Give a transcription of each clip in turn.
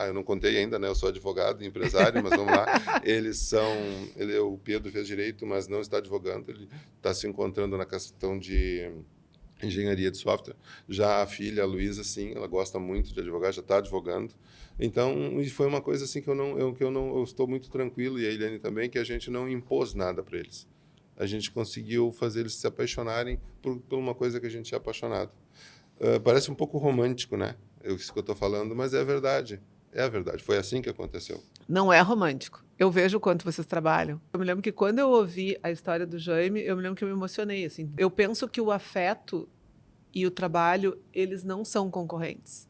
eu não contei ainda, né? Eu sou advogado e empresário, mas vamos lá. O Pedro fez direito, mas não está advogando, ele está se encontrando na questão de engenharia de software. Já a filha, a Luísa, sim, ela gosta muito de advogar, já está advogando. Então, e foi uma coisa assim que eu estou muito tranquilo, e a Eliane também, que a gente não impôs nada para eles. A gente conseguiu fazer eles se apaixonarem por uma coisa que a gente é apaixonado. Parece um pouco romântico, né? Isso que eu estou falando, mas é a verdade. É a verdade. Foi assim que aconteceu. Não é romântico. Eu vejo o quanto vocês trabalham. Eu me lembro que quando eu ouvi a história do Jaime, eu me lembro que eu me emocionei, assim. Eu penso que o afeto e o trabalho, eles não são concorrentes.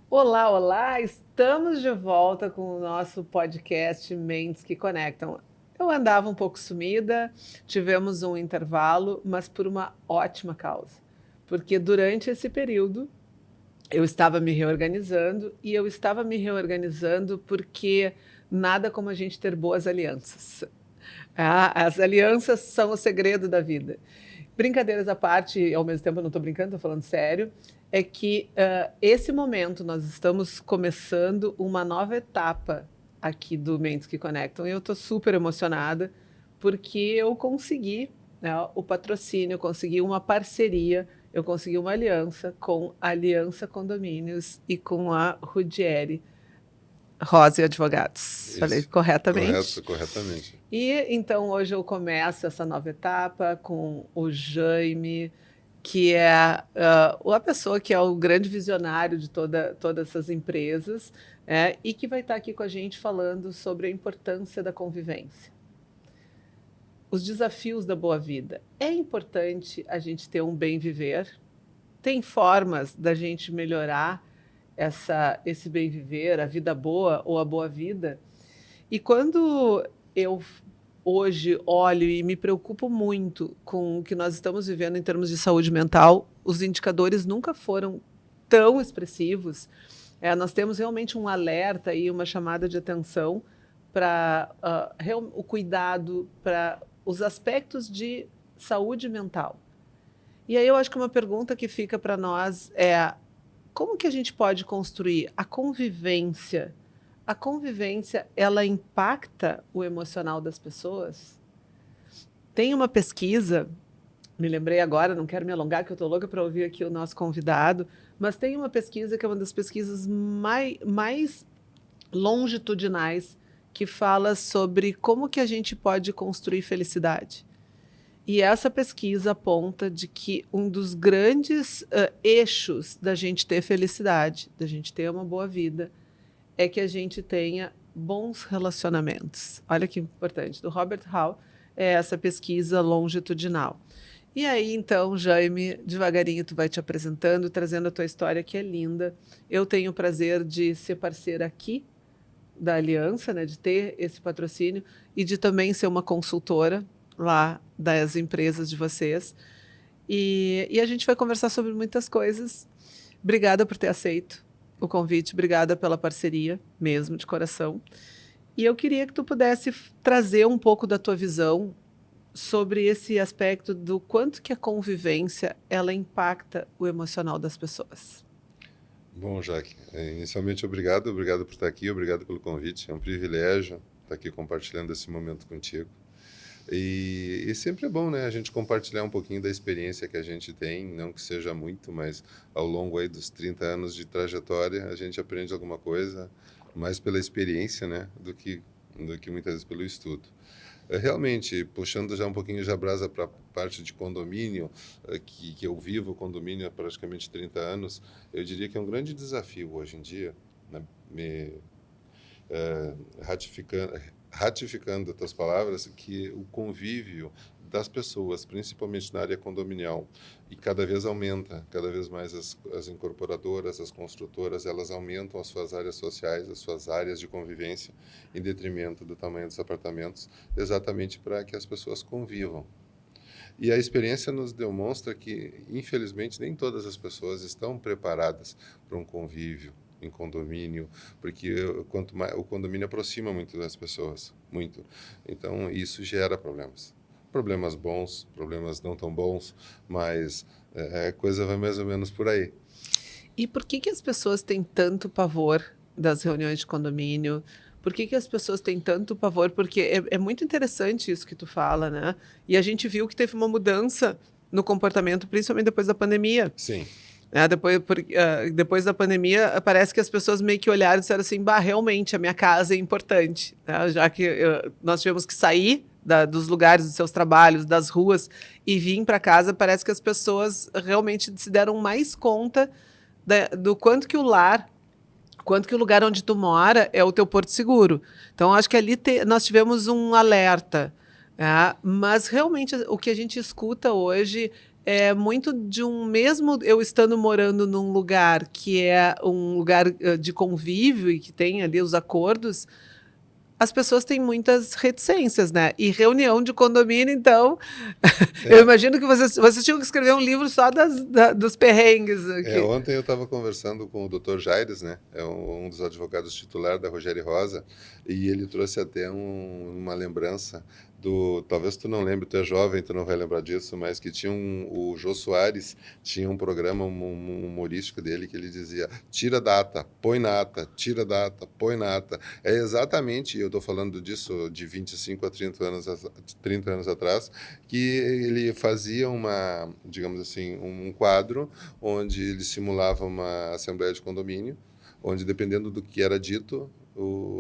Olá, olá! Estamos de volta com o nosso podcast Mentes que Conectam. Eu andava um pouco sumida, tivemos um intervalo, mas por uma ótima causa. Porque durante esse período eu estava me reorganizando, e eu estava me reorganizando porque nada como a gente ter boas alianças. As alianças são o segredo da vida. Brincadeiras à parte, ao mesmo tempo eu não estou brincando, estou falando sério, é que esse momento nós estamos começando uma nova etapa aqui do Mentes que Conectam, e eu estou super emocionada porque eu consegui, né, o patrocínio, eu consegui uma parceria, eu consegui uma aliança com a Aliança Condomínios e com a Rudieri Rose Advogados. Falei corretamente? Corretamente. E então hoje eu começo essa nova etapa com o Jaime, que é a pessoa que é o grande visionário de todas essas empresas, e que vai estar aqui com a gente falando sobre a importância da convivência. Os desafios da boa vida. É importante a gente ter um bem viver? Tem formas da gente melhorar esse bem viver, a vida boa ou a boa vida? E quando eu hoje olho e me preocupo muito com o que nós estamos vivendo em termos de saúde mental, os indicadores nunca foram tão expressivos. Nós temos realmente um alerta e uma chamada de atenção para o cuidado, para os aspectos de saúde mental. E aí eu acho que uma pergunta que fica para nós é: como que a gente pode construir a convivência? A convivência, ela impacta o emocional das pessoas? Tem uma pesquisa, me lembrei agora, não quero me alongar, que eu estou louca para ouvir aqui o nosso convidado, mas tem uma pesquisa que é uma das pesquisas mais longitudinais, que fala sobre como que a gente pode construir felicidade. E essa pesquisa aponta de que um dos grandes eixos da gente ter felicidade, da gente ter uma boa vida, é que a gente tenha bons relacionamentos. Olha que importante. Do Robert Hall, é essa pesquisa longitudinal. E aí, então, Jaime, devagarinho tu vai te apresentando, trazendo a tua história, que é linda. Eu tenho o prazer de ser parceira aqui da Aliança, né, de ter esse patrocínio e de também ser uma consultora lá das empresas de vocês. E a gente vai conversar sobre muitas coisas. Obrigada por ter aceito o convite, obrigada pela parceria, mesmo, de coração. E eu queria que tu pudesse trazer um pouco da tua visão sobre esse aspecto do quanto que a convivência, ela impacta o emocional das pessoas. Bom, Jaque, inicialmente obrigado por estar aqui, obrigado pelo convite, é um privilégio estar aqui compartilhando esse momento contigo. E sempre é bom, né, a gente compartilhar um pouquinho da experiência que a gente tem, não que seja muito, mas ao longo aí dos 30 anos de trajetória, a gente aprende alguma coisa, mais pela experiência, né, do que muitas vezes pelo estudo. Realmente, puxando já um pouquinho de brasa para a parte de condomínio, que eu vivo condomínio há praticamente 30 anos, eu diria que é um grande desafio hoje em dia, né, ratificando as tuas palavras, que o convívio das pessoas, principalmente na área condominial, e cada vez aumenta, cada vez mais as incorporadoras, as construtoras, elas aumentam as suas áreas sociais, as suas áreas de convivência, em detrimento do tamanho dos apartamentos, exatamente para que as pessoas convivam. E a experiência nos demonstra que, infelizmente, nem todas as pessoas estão preparadas para um convívio em condomínio, porque o condomínio aproxima muito das pessoas, muito. Então, isso gera problemas. Problemas bons, problemas não tão bons, mas a coisa vai mais ou menos por aí. E por que as pessoas têm tanto pavor das reuniões de condomínio? Por que as pessoas têm tanto pavor? Porque é muito interessante isso que tu fala, né? E a gente viu que teve uma mudança no comportamento, principalmente depois da pandemia. Sim. Depois da pandemia, parece que as pessoas meio que olharam e disseram assim, bah, realmente, a minha casa é importante, né? Já que nós tivemos que sair dos lugares, dos seus trabalhos, das ruas, e vir para casa, parece que as pessoas realmente se deram mais conta do quanto que o lugar onde tu mora é o teu porto seguro. Então, acho que ali nós tivemos um alerta. Mas, realmente, o que a gente escuta hoje é muito de mesmo eu estando morando num lugar que é um lugar de convívio e que tem ali os acordos, as pessoas têm muitas reticências, né? E reunião de condomínio, então, eu imagino que vocês tinham que escrever um livro só dos perrengues aqui. Ontem eu estava conversando com o Dr. Jaires, né? É um dos advogados titular da Rogério Rosa, e ele trouxe até uma lembrança talvez tu não lembre, tu é jovem, tu não vai lembrar disso, mas que tinha o Jô Soares tinha um programa humorístico dele que ele dizia, tira data, põe nata, tira data, põe nata. É exatamente, eu estou falando disso de 25 a 30 anos atrás, que ele fazia digamos assim, um quadro onde ele simulava uma assembleia de condomínio, onde dependendo do que era dito,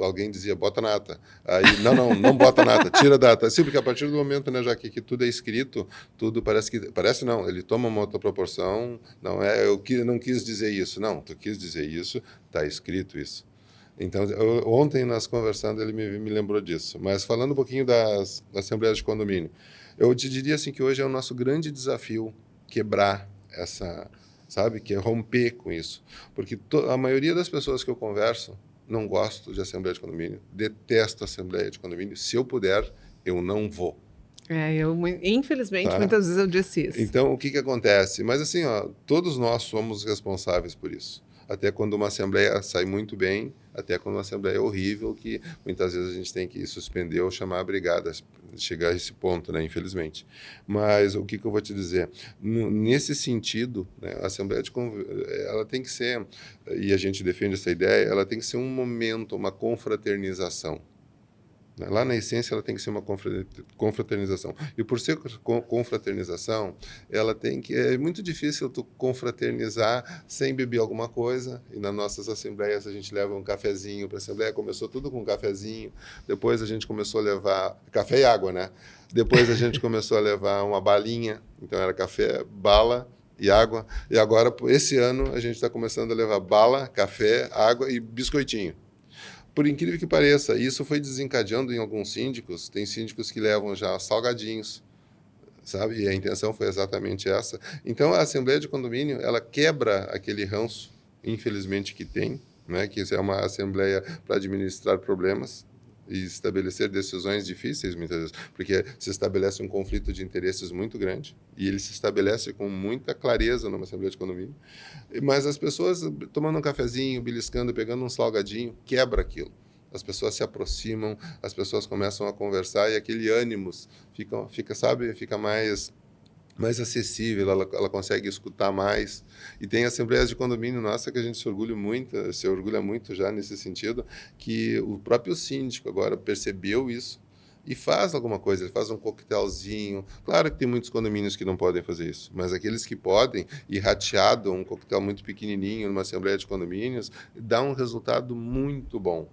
alguém dizia, bota nata. Aí, não bota nata, tira data. Sim, porque a partir do momento, né, já que tudo é escrito, tudo parece não, ele toma uma outra proporção, não é, não quis dizer isso. Não, tu quis dizer isso, está escrito isso. Então, ontem nós conversando, ele me lembrou disso. Mas falando um pouquinho das assembleias de condomínio, eu te diria assim que hoje é o nosso grande desafio quebrar sabe, que é romper com isso. Porque a maioria das pessoas que eu converso não gosto de assembleia de condomínio, detesto assembleia de condomínio. Se eu puder, eu não vou. Infelizmente, Tá? muitas vezes eu disse isso. Então, o que acontece? Mas assim, todos nós somos responsáveis por isso. Até quando uma assembleia sai muito bem, até quando uma assembleia é horrível, que muitas vezes a gente tem que suspender ou chamar a brigada, chegar a esse ponto, né, infelizmente. Mas o que eu vou te dizer? Nesse sentido, né, a assembleia ela tem que ser, e a gente defende essa ideia, ela tem que ser um momento, uma confraternização. Lá na essência, ela tem que ser uma confraternização. E por ser confraternização, ela tem que... É muito difícil tu confraternizar sem beber alguma coisa. E nas nossas assembleias, a gente leva um cafezinho para a assembleia. Começou tudo com um cafezinho. Depois a gente começou a levar... Café e água, né? Depois a gente começou a levar uma balinha. Então, era café, bala e água. E agora, esse ano, a gente está começando a levar bala, café, água e biscoitinho. Por incrível que pareça, isso foi desencadeando em alguns síndicos. Tem síndicos que levam já salgadinhos, sabe? E a intenção foi exatamente essa. Então, a Assembleia de Condomínio, ela quebra aquele ranço, infelizmente, que tem, né? Que é uma assembleia para administrar problemas e estabelecer decisões difíceis, muitas vezes, porque se estabelece um conflito de interesses muito grande, e ele se estabelece com muita clareza numa assembleia de condomínio, mas as pessoas tomando um cafezinho, beliscando, pegando um salgadinho, quebra aquilo. As pessoas se aproximam, as pessoas começam a conversar, e aquele ânimo fica mais acessível, ela consegue escutar mais. E tem assembleias de condomínio nossa que a gente se orgulha muito já nesse sentido, que o próprio síndico agora percebeu isso e faz alguma coisa, ele faz um coquetelzinho. Claro que tem muitos condomínios que não podem fazer isso, mas aqueles que podem, e rateado, um coquetel muito pequenininho numa assembleia de condomínios, dá um resultado muito bom.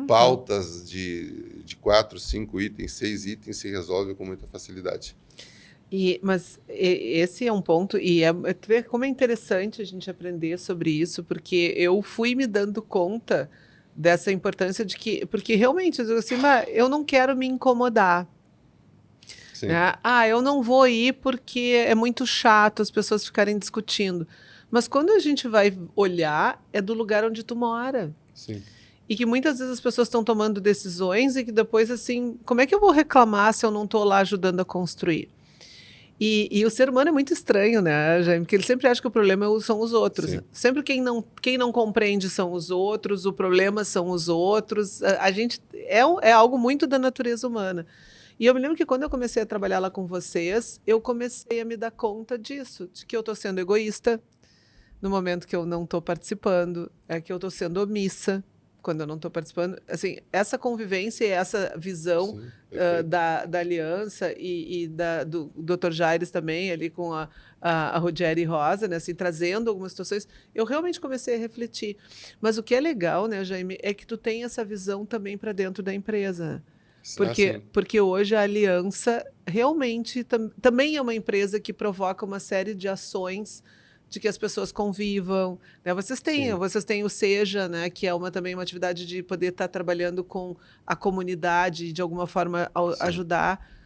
Pautas de 4, 5 itens, 6 itens se resolvem com muita facilidade. Mas esse é um ponto, e tu vê como é interessante a gente aprender sobre isso, porque eu fui me dando conta dessa importância porque realmente, eu digo assim, mas eu não quero me incomodar. Sim. Né? Eu não vou ir porque é muito chato as pessoas ficarem discutindo. Mas quando a gente vai olhar, é do lugar onde tu mora. Sim. E que muitas vezes as pessoas estão tomando decisões e que depois, assim, como é que eu vou reclamar se eu não estou lá ajudando a construir? E o ser humano é muito estranho, né, Jaime? Porque ele sempre acha que o problema são os outros. Né? Sempre quem não compreende são os outros, o problema são os outros. A gente é algo muito da natureza humana. E eu me lembro que quando eu comecei a trabalhar lá com vocês, eu comecei a me dar conta disso, de que eu estou sendo egoísta no momento que eu não estou participando, é que eu estou sendo omissa quando eu não estou participando. Assim, essa convivência e essa visão Sim, perfeito. da aliança do Dr. Jaires também, ali com a Rogéria e Rosa, né, assim, trazendo algumas situações, eu realmente comecei a refletir. Mas o que é legal, né, Jaime, é que tu tem essa visão também para dentro da empresa. Sim. Porque hoje a Aliança realmente também é uma empresa que provoca uma série de ações de que as pessoas convivam, né? Sim. Vocês têm o Seja, né? Que é também uma atividade de poder estar trabalhando com a comunidade, de alguma forma Sim. ajudar.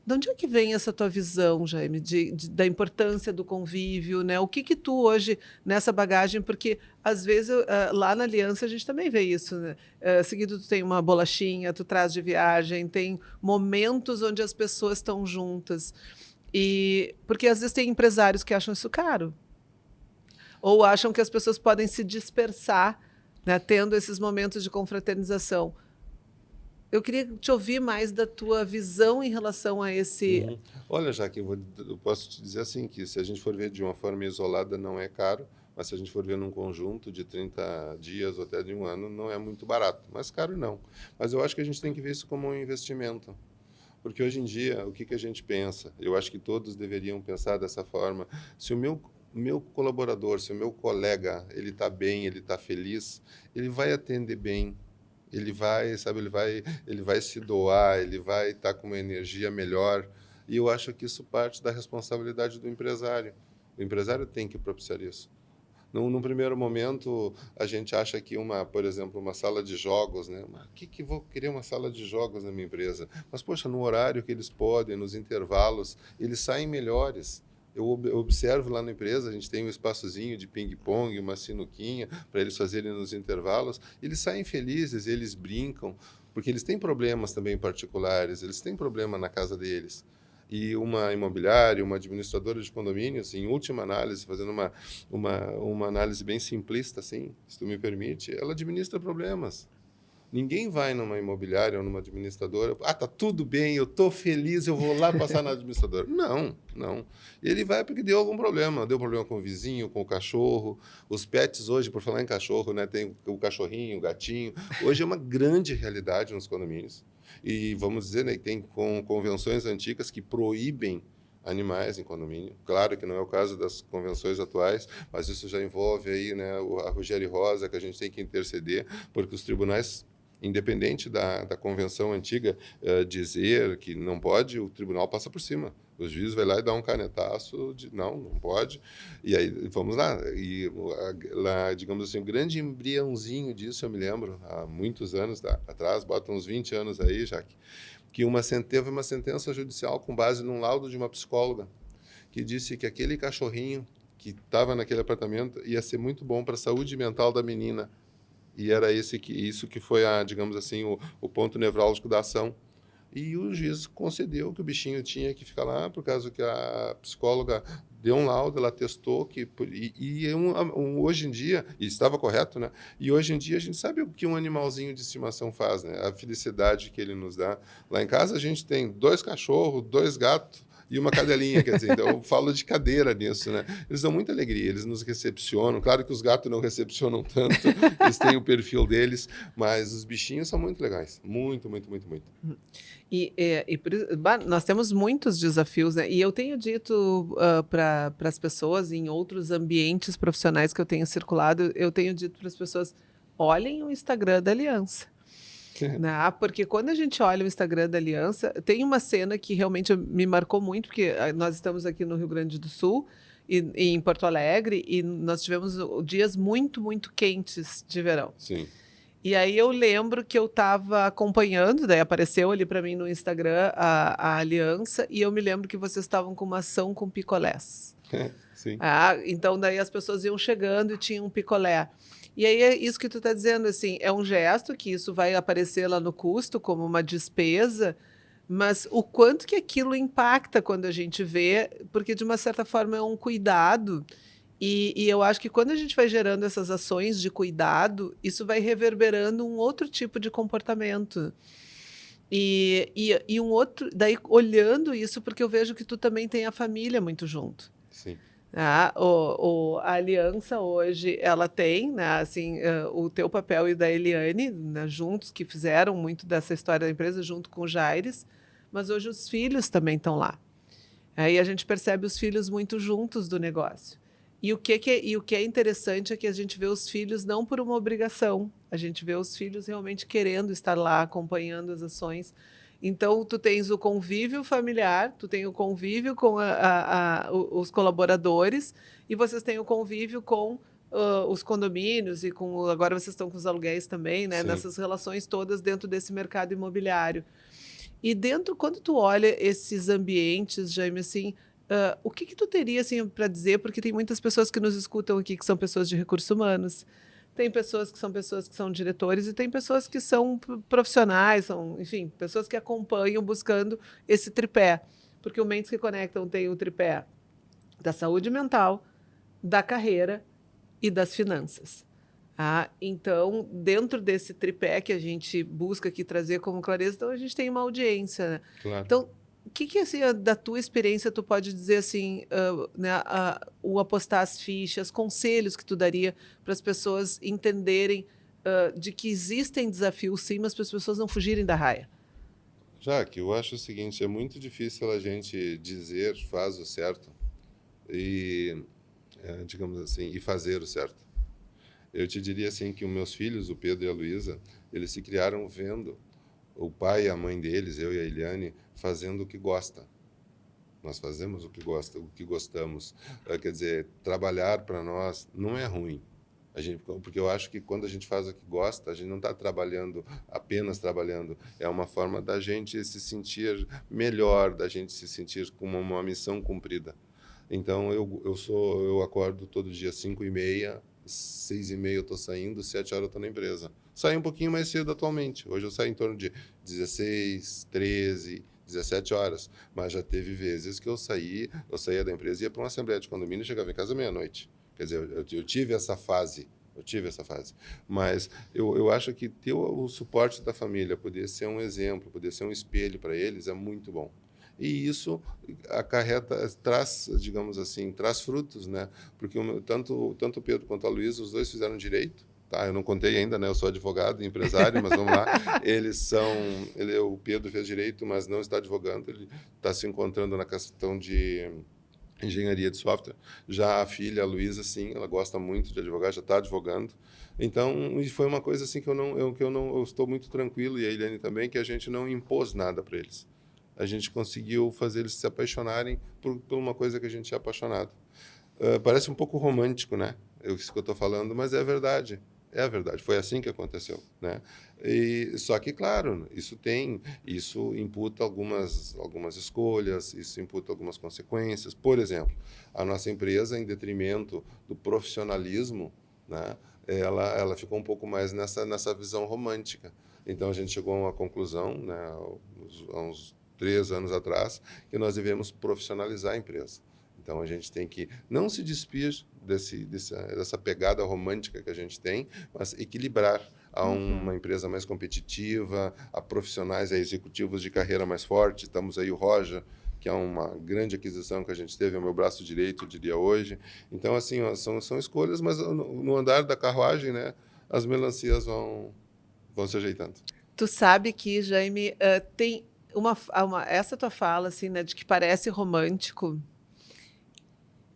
De onde é que vem essa tua visão, Jaime, da importância do convívio, né? O que tu hoje, nessa bagagem, porque às vezes lá na Aliança a gente também vê isso, né? Seguido tu tem uma bolachinha, tu traz de viagem, tem momentos onde as pessoas estão juntas. E porque às vezes tem empresários que acham isso caro, ou acham que as pessoas podem se dispersar, né, tendo esses momentos de confraternização. Eu queria te ouvir mais da tua visão em relação a esse. Uhum. Olha, Jaque, eu posso te dizer assim, que se a gente for ver de uma forma isolada, não é caro, mas se a gente for ver num conjunto de 30 dias ou até de um ano, não é muito barato, mas caro não. Mas eu acho que a gente tem que ver isso como um investimento. Porque hoje em dia, o que a gente pensa? Eu acho que todos deveriam pensar dessa forma. Se o meu colaborador, se o meu colega, ele está bem, ele está feliz, ele vai atender bem, ele vai, sabe, ele vai se doar, ele vai estar com uma energia melhor. E eu acho que isso parte da responsabilidade do empresário. O empresário tem que propiciar isso. Num primeiro momento, a gente acha que por exemplo, uma sala de jogos, né? Mas que vou querer uma sala de jogos na minha empresa? Mas, poxa, no horário que eles podem, nos intervalos, eles saem melhores. Eu observo lá na empresa, a gente tem um espaçozinho de ping-pong, uma sinuquinha, para eles fazerem nos intervalos. Eles saem felizes, eles brincam, porque eles têm problemas também particulares, eles têm problema na casa deles. E uma imobiliária, uma administradora de condomínios, em última análise, fazendo uma análise bem simplista, assim, se tu me permite, ela administra problemas. Ninguém vai numa imobiliária ou numa administradora, tá tudo bem, eu tô feliz, eu vou lá passar na administradora. Não, não. Ele vai porque deu algum problema. Deu problema com o vizinho, com o cachorro. Os pets hoje, por falar em cachorro, né, tem o cachorrinho, o gatinho. Hoje é uma grande realidade nos condomínios. E vamos dizer, né, que tem convenções antigas que proíbem animais em condomínio. Claro que não é o caso das convenções atuais, mas isso já envolve aí, né, a Rogéria e Rosa, que a gente tem que interceder, porque os tribunais, independente da convenção antiga dizer que não pode, o tribunal passa por cima. O juiz vai lá e dá um canetaço de não pode. E aí, vamos lá. E lá, digamos assim, o grande embriãozinho disso, eu me lembro, há muitos anos atrás, bota uns 20 anos aí, Jaque, que teve uma sentença judicial com base num laudo de uma psicóloga que disse que aquele cachorrinho que estava naquele apartamento ia ser muito bom para a saúde mental da menina. E era isso que foi, digamos assim, o ponto nevrálgico da ação. E o juiz concedeu que o bichinho tinha que ficar lá, por causa que a psicóloga deu um laudo, ela testou, hoje em dia, e estava correto, né? E hoje em dia a gente sabe o que um animalzinho de estimação faz, né? A felicidade que ele nos dá. Lá em casa a gente tem 2 cachorros, 2 gatos, e uma cadelinha, quer dizer, então eu falo de cadeira nisso, né? Eles dão muita alegria, eles nos recepcionam. Claro que os gatos não recepcionam tanto, eles têm o perfil deles, mas os bichinhos são muito legais. Muito, muito, muito, muito. Nós temos muitos desafios, né? E eu tenho dito para as pessoas, em outros ambientes profissionais que eu tenho circulado, eu tenho dito para as pessoas, olhem o Instagram da Aliança. Né? Porque quando a gente olha o Instagram da Aliança, tem uma cena que realmente me marcou muito, porque nós estamos aqui no Rio Grande do Sul e em Porto Alegre, e nós tivemos dias muito, muito quentes de verão. Sim. E aí eu lembro que eu estava acompanhando, daí apareceu ali para mim no Instagram a Aliança, e eu me lembro que vocês estavam com uma ação com picolés. Sim. Então daí as pessoas iam chegando e tinham um picolé. E aí é isso que tu está dizendo, assim, é um gesto que isso vai aparecer lá no custo como uma despesa, mas o quanto que aquilo impacta quando a gente vê, porque de uma certa forma é um cuidado, e eu acho que quando a gente vai gerando essas ações de cuidado, isso vai reverberando um outro tipo de comportamento. E um outro, daí olhando isso, porque eu vejo que tu também tem a família muito junto. Sim. A aliança hoje, ela tem, né, assim, o teu papel e da Eliane, né, juntos, que fizeram muito dessa história da empresa, junto com o Jaires, mas hoje os filhos também estão lá. Aí a gente percebe os filhos muito juntos do negócio. E o que é interessante é que a gente vê os filhos não por uma obrigação, a gente vê os filhos realmente querendo estar lá, acompanhando as ações. Então, tu tens o convívio familiar, tu tem o convívio com os colaboradores, e vocês têm o convívio com os condomínios, e agora vocês estão com os aluguéis também, né? Sim. Nessas relações todas dentro desse mercado imobiliário. E dentro, quando tu olha esses ambientes, Jaime, assim, o que que tu teria assim, para dizer? Porque tem muitas pessoas que nos escutam aqui que são pessoas de recursos humanos, tem pessoas que são diretores e tem pessoas que são profissionais, são, enfim, pessoas que acompanham buscando esse tripé. Porque o Mentes que Conectam tem o tripé da saúde mental, da carreira e das finanças. Então, dentro desse tripé que a gente busca aqui trazer como clareza, então a gente tem uma audiência, né? Claro. Então, o que assim, da tua experiência, tu pode dizer assim, né, o apostar as fichas, conselhos que tu daria para as pessoas entenderem de que existem desafios, sim, mas para as pessoas não fugirem da raia? Jaque, eu acho o seguinte, é muito difícil a gente dizer faz o certo e, digamos assim, e fazer o certo. Eu te diria assim que os meus filhos, o Pedro e a Luísa, eles se criaram vendo o pai e a mãe deles, eu e a Eliane, fazendo o que gosta. Nós fazemos o que gosta, o que gostamos. Quer dizer, trabalhar para nós não é ruim. Porque eu acho que quando a gente faz o que gosta, a gente não está trabalhando, apenas trabalhando. É uma forma da gente se sentir melhor, da gente se sentir com uma missão cumprida. Então, eu acordo todo dia às 5h30, 6h30 eu estou saindo, 7 horas eu estou na empresa. Saio um pouquinho mais cedo atualmente. Hoje eu saio em torno de 16, 13, 17 horas. Mas já teve vezes que eu saía da empresa e ia para uma assembleia de condomínio e chegava em casa meia-noite. Quer dizer, eu tive essa fase. Mas eu acho que ter o suporte da família, poder ser um exemplo, poder ser um espelho para eles, é muito bom. E isso traz, digamos assim, traz frutos, né? Porque tanto o Pedro quanto a Luísa, os dois fizeram direito, tá? Eu não contei ainda, né? Eu sou advogado e empresário, mas vamos lá. O Pedro fez direito, mas não está advogando, ele está se encontrando na questão de engenharia de software. Já a filha, a Luísa, sim, ela gosta muito de advogar, já está advogando. Então, foi uma coisa assim que eu estou muito tranquilo, e a Eliane também, que a gente não impôs nada para eles. A gente conseguiu fazer eles se apaixonarem por uma coisa que a gente é apaixonado. Parece um pouco romântico, né? Isso que eu estou falando, mas é a verdade. É a verdade. Foi assim que aconteceu, né? Só que, claro, isso imputa algumas escolhas, isso imputa algumas consequências. Por exemplo, a nossa empresa, em detrimento do profissionalismo, né? Ela ficou um pouco mais nessa visão romântica. Então, a gente chegou a uma conclusão, né? Há uns 3 anos atrás, que nós devemos profissionalizar a empresa. Então, a gente tem que não se despir dessa pegada romântica que a gente tem, mas equilibrar a uma empresa mais competitiva, a profissionais, a executivos de carreira mais forte. Estamos aí o Roger, que é uma grande aquisição que a gente teve, é o meu braço direito, eu diria hoje. Então, assim, ó, são escolhas, mas no andar da carruagem, né, as melancias vão se ajeitando. Tu sabe que, Jaime, tem essa tua fala, assim, né, de que parece romântico,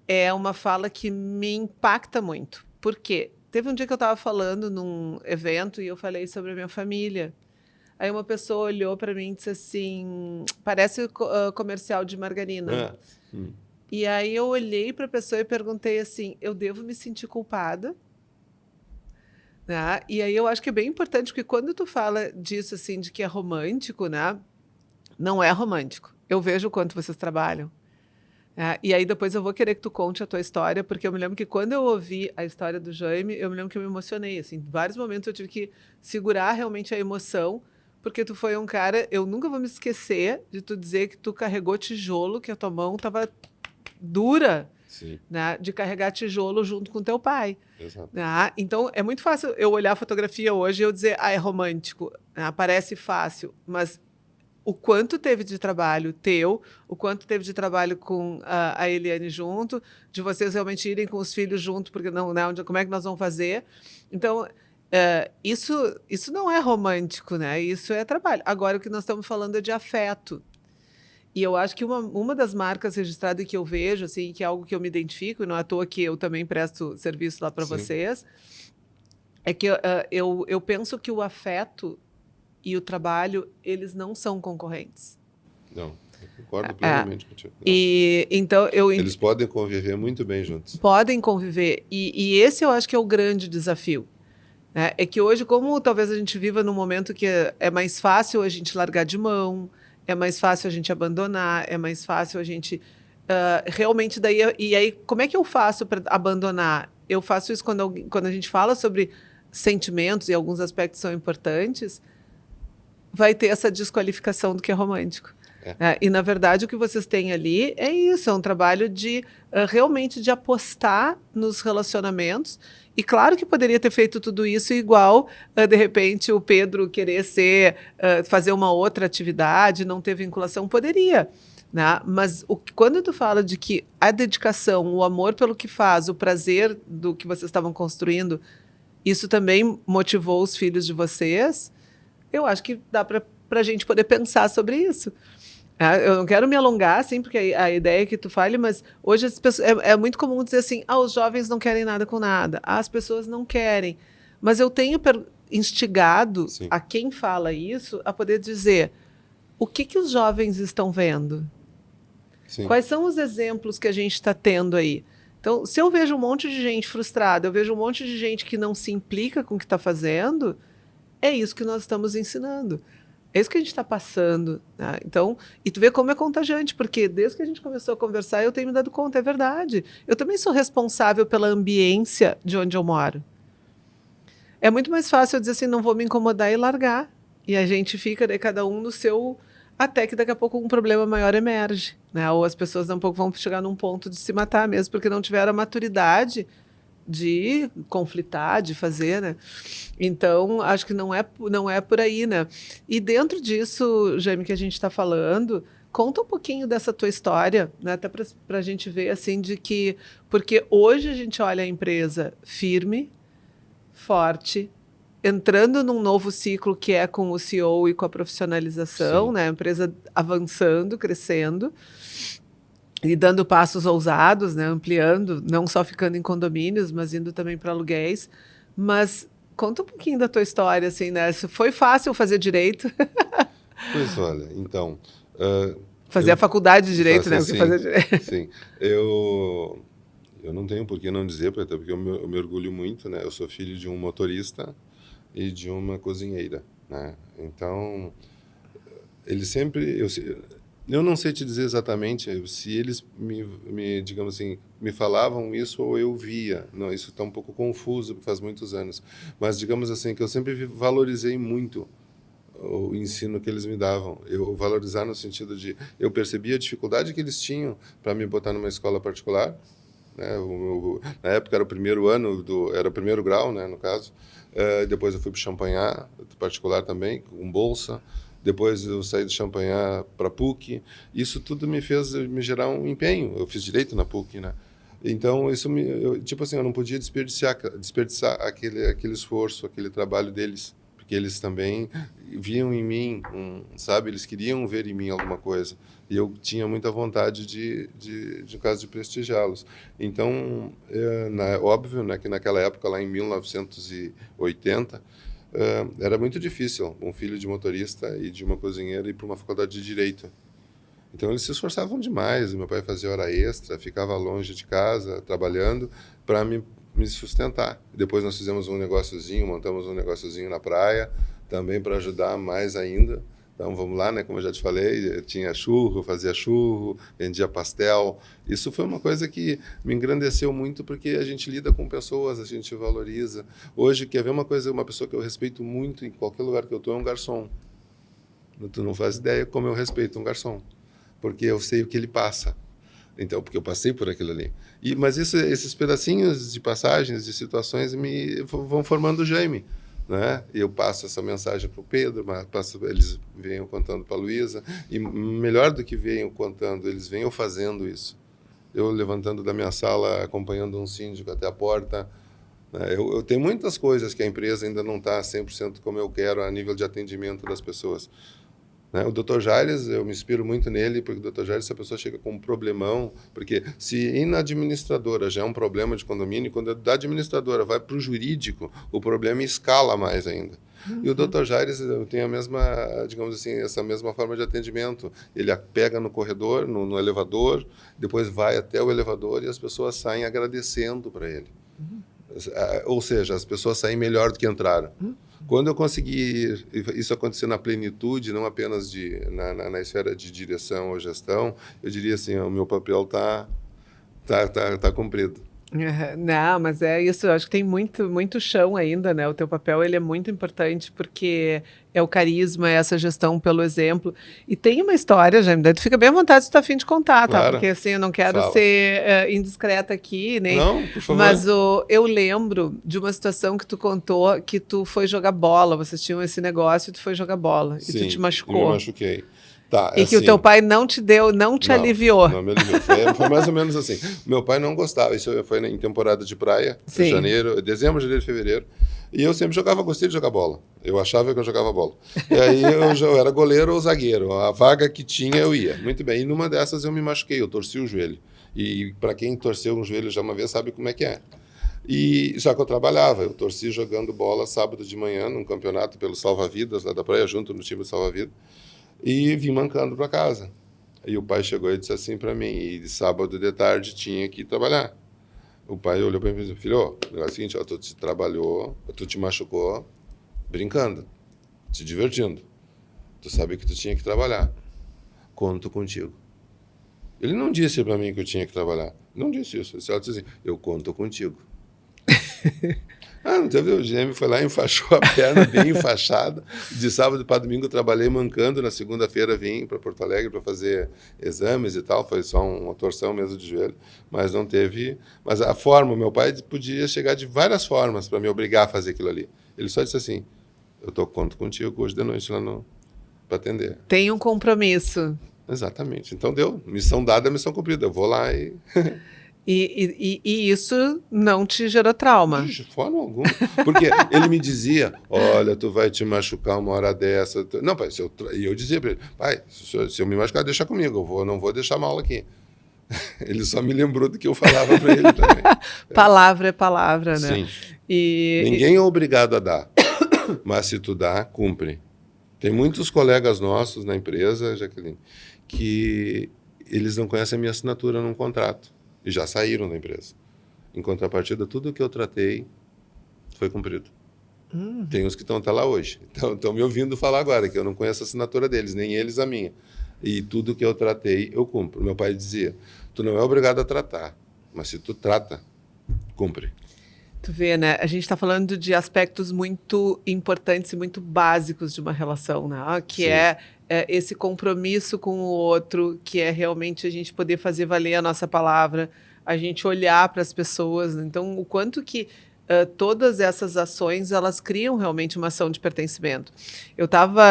é uma fala que me impacta muito. Por quê? Teve um dia que eu estava falando num evento e eu falei sobre a minha família. Aí uma pessoa olhou para mim e disse assim, parece comercial de margarina. E aí eu olhei para a pessoa e perguntei assim, eu devo me sentir culpada? Né? E aí eu acho que é bem importante, porque quando tu fala disso, assim, de que é romântico, né? Não é romântico. Eu vejo o quanto vocês trabalham. E aí depois eu vou querer que tu conte a tua história, porque eu me lembro que quando eu ouvi a história do Jaime, eu me lembro que eu me emocionei. Assim, em vários momentos eu tive que segurar realmente a emoção, porque tu foi um cara... Eu nunca vou me esquecer de tu dizer que tu carregou tijolo, que a tua mão estava dura, né, de carregar tijolo junto com teu pai. Exato. Então, é muito fácil eu olhar a fotografia hoje e eu dizer, é romântico, parece fácil, mas o quanto teve de trabalho teu, o quanto teve de trabalho com a Eliane junto, de vocês realmente irem com os filhos junto, porque não, né, como é que nós vamos fazer? Então, isso não é romântico, né? Isso é trabalho. Agora, o que nós estamos falando é de afeto. E eu acho que uma das marcas registradas que eu vejo, assim, que é algo que eu me identifico, e não é à toa que eu também presto serviço lá para vocês, é que eu penso que o afeto e o trabalho, eles não são concorrentes. Não, eu concordo plenamente contigo. E, então, eles podem conviver muito bem juntos. Podem conviver. E esse eu acho que é o grande desafio. Né? É que hoje, como talvez a gente viva num momento que é mais fácil a gente largar de mão, é mais fácil a gente abandonar, é mais fácil a gente realmente daí. E aí, como é que eu faço para abandonar? Eu faço isso quando a gente fala sobre sentimentos e alguns aspectos são importantes, vai ter essa desqualificação do que é romântico. E, na verdade, o que vocês têm ali é isso, é um trabalho de realmente de apostar nos relacionamentos. E claro que poderia ter feito tudo isso igual, de repente, o Pedro querer fazer uma outra atividade, não ter vinculação, poderia. Né? Mas quando tu fala de que a dedicação, o amor pelo que faz, o prazer do que vocês estavam construindo, isso também motivou os filhos de vocês, eu acho que dá para a gente poder pensar sobre isso. Eu não quero me alongar, assim, porque a ideia é que tu fale, mas hoje as pessoas, é muito comum dizer assim, os jovens não querem nada com nada, as pessoas não querem. Mas eu tenho instigado a quem fala isso a poder dizer o que os jovens estão vendo? Quais são os exemplos que a gente está tendo aí? Então, se eu vejo um monte de gente frustrada, eu vejo um monte de gente que não se implica com o que está fazendo, é isso que nós estamos ensinando. É isso que a gente está passando. Né? Então, e tu vê como é contagiante, porque desde que a gente começou a conversar, eu tenho me dado conta, é verdade. Eu também sou responsável pela ambiência de onde eu moro. É muito mais fácil eu dizer assim, não vou me incomodar e largar. E a gente fica, daí, cada um no seu... Até que daqui a pouco um problema maior emerge. Né? Ou as pessoas um pouco vão chegar num ponto de se matar mesmo, porque não tiveram a maturidade de conflitar, de fazer, né? Então, acho que não é por aí, né? E dentro disso, Jaime, que a gente está falando, conta um pouquinho dessa tua história, né? Até para a gente ver, assim, de que... Porque hoje a gente olha a empresa firme, forte, entrando num novo ciclo que é com o CEO e com a profissionalização, né? A empresa avançando, crescendo, e dando passos ousados, né, ampliando, não só ficando em condomínios, mas indo também para aluguéis. Mas conta um pouquinho da tua história, assim, né? Foi fácil fazer direito? Pois olha, então... fazer a faculdade de direito, né? Fazer direito. Sim, eu não tenho por que não dizer, até porque eu me orgulho muito, né? Eu sou filho de um motorista e de uma cozinheira, né? Então, eles sempre... Eu não sei te dizer exatamente se eles digamos assim, me falavam isso ou eu via. Não, isso está um pouco confuso, porque faz muitos anos. Mas digamos assim, que eu sempre valorizei muito o ensino que eles me davam. Eu valorizar no sentido de... Eu percebia a dificuldade que eles tinham para me botar numa escola particular. Né? Na época era o primeiro ano, era o primeiro grau, né, no caso. Depois eu fui para o Champagnat, particular também, com bolsa. Depois eu saí do Champagnat para a PUC. Isso tudo me fez me gerar um empenho. Eu fiz direito na PUC, né? Então, isso tipo assim, eu não podia desperdiçar aquele esforço, aquele trabalho deles, porque eles também viam em mim, sabe? Eles queriam ver em mim alguma coisa. E eu tinha muita vontade no caso, de prestigiá-los. Então, óbvio, né, que naquela época, lá em 1980, era muito difícil um filho de motorista e de uma cozinheira ir para uma faculdade de Direito. Então, eles se esforçavam demais. Meu pai fazia hora extra, ficava longe de casa, trabalhando, para me sustentar. Depois nós fizemos um negóciozinho, montamos um negóciozinho na praia, também para ajudar mais ainda. Então, vamos lá, né? Como eu já te falei, tinha churro, fazia churro, vendia pastel. Isso foi uma coisa que me engrandeceu muito, porque a gente lida com pessoas, a gente valoriza. Hoje, quer ver uma pessoa que eu respeito muito em qualquer lugar que eu estou, é um garçom. Tu não faz ideia como eu respeito um garçom, porque eu sei o que ele passa. Então, porque eu passei por aquilo ali. Mas esses pedacinhos de passagens, de situações, vão formando o Jaime. né? Eu passo essa mensagem para o Pedro, eles venham contando para a Luísa, e melhor do que venham contando, eles venham fazendo isso. Eu levantando da minha sala, acompanhando um síndico até a porta. Né? Eu tenho muitas coisas que a empresa ainda não está 100% como eu quero a nível de atendimento das pessoas. Né? O Dr. Jaires, eu me inspiro muito nele, porque o Dr. Jaires, se a pessoa chega com um problemão, porque se na administradora já é um problema de condomínio, quando da administradora vai para o jurídico, o problema escala mais ainda. E o Dr. Jaires tem a mesma, digamos assim, essa mesma forma de atendimento. Ele pega no corredor, no elevador, depois vai até o elevador e as pessoas saem agradecendo para ele. Ou seja, as pessoas saem melhor do que entraram. Quando eu consegui isso acontecer na plenitude, não apenas na esfera de direção ou gestão, eu diria assim, o meu papel tá cumprido. Não, mas é isso, eu acho que tem muito chão ainda, né? O teu papel, ele é muito importante porque é o carisma, é essa gestão pelo exemplo. E tem uma história, Jaime, daí tu fica bem à vontade se tu tá a fim de contar, tá? Claro. Porque assim, eu não quero Fala. ser indiscreta aqui, nem... Não, por favor. Mas eu lembro de uma situação que tu contou que tu foi jogar bola, vocês tinham esse negócio e tu foi jogar bola. Sim, e tu te eu machucou. me machuquei. Tá, E assim, que o teu pai não te aliviou. Não me aliviou. Foi mais ou menos assim. Meu pai não gostava. Isso foi em temporada de praia, Sim. dezembro, janeiro, fevereiro. E eu sempre gostei de jogar bola. Eu achava que eu jogava bola. E aí eu era goleiro ou zagueiro. A vaga que tinha eu ia. Muito bem. E numa dessas eu me machuquei, eu torci o joelho. E para quem torceu um joelho já uma vez sabe como é que é. E só que eu trabalhava, eu torci jogando bola sábado de manhã num campeonato pelo Salva-Vidas lá da praia, junto no time do Salva-Vidas. E vim mancando para casa. E o pai chegou e disse assim para mim, e de sábado de tarde tinha que ir trabalhar. O pai olhou para mim e disse, filho, é o seguinte, ó, tu te machucou brincando, te divertindo. Tu sabe que tu tinha que trabalhar. Conto contigo. Ele não disse para mim que eu tinha que trabalhar. Não disse isso. Ele só disse assim, eu conto contigo. Não teve, o GM foi lá e enfaixou a perna, bem enfaixada. De sábado para domingo eu trabalhei mancando, na segunda-feira vim para Porto Alegre para fazer exames e tal, foi só uma torção mesmo de joelho, mas não teve... Mas a forma, meu pai podia chegar de várias formas para me obrigar a fazer aquilo ali. Ele só disse assim, eu conto contigo hoje de noite lá para atender. Tem um compromisso. Exatamente. Então deu, missão dada, missão cumprida. Eu vou lá e... E isso não te gerou trauma? De forma alguma. Porque ele me dizia, olha, tu vai te machucar uma hora dessa. Não, pai, e eu dizia para ele, pai, se eu me machucar, deixa comigo, eu não vou deixar mal aqui. Ele só me lembrou do que eu falava para ele também. Palavra é palavra, né? Sim. Ninguém é obrigado a dar, mas se tu dá, cumpre. Tem muitos colegas nossos na empresa, Jaqueline, que eles não conhecem a minha assinatura num contrato. E já saíram da empresa. Em contrapartida, tudo que eu tratei foi cumprido. Tem uns que estão até lá hoje. Então, estão me ouvindo falar agora, que eu não conheço a assinatura deles, nem eles a minha. E tudo que eu tratei, eu cumpro. Meu pai dizia, tu não é obrigado a tratar, mas se tu trata, cumpre. Tu vê, né? A gente está falando de aspectos muito importantes e muito básicos de uma relação, né? Que é esse compromisso com o outro, que é realmente a gente poder fazer valer a nossa palavra, a gente olhar para as pessoas. Então, o quanto que todas essas ações, elas criam realmente uma ação de pertencimento. Eu estava,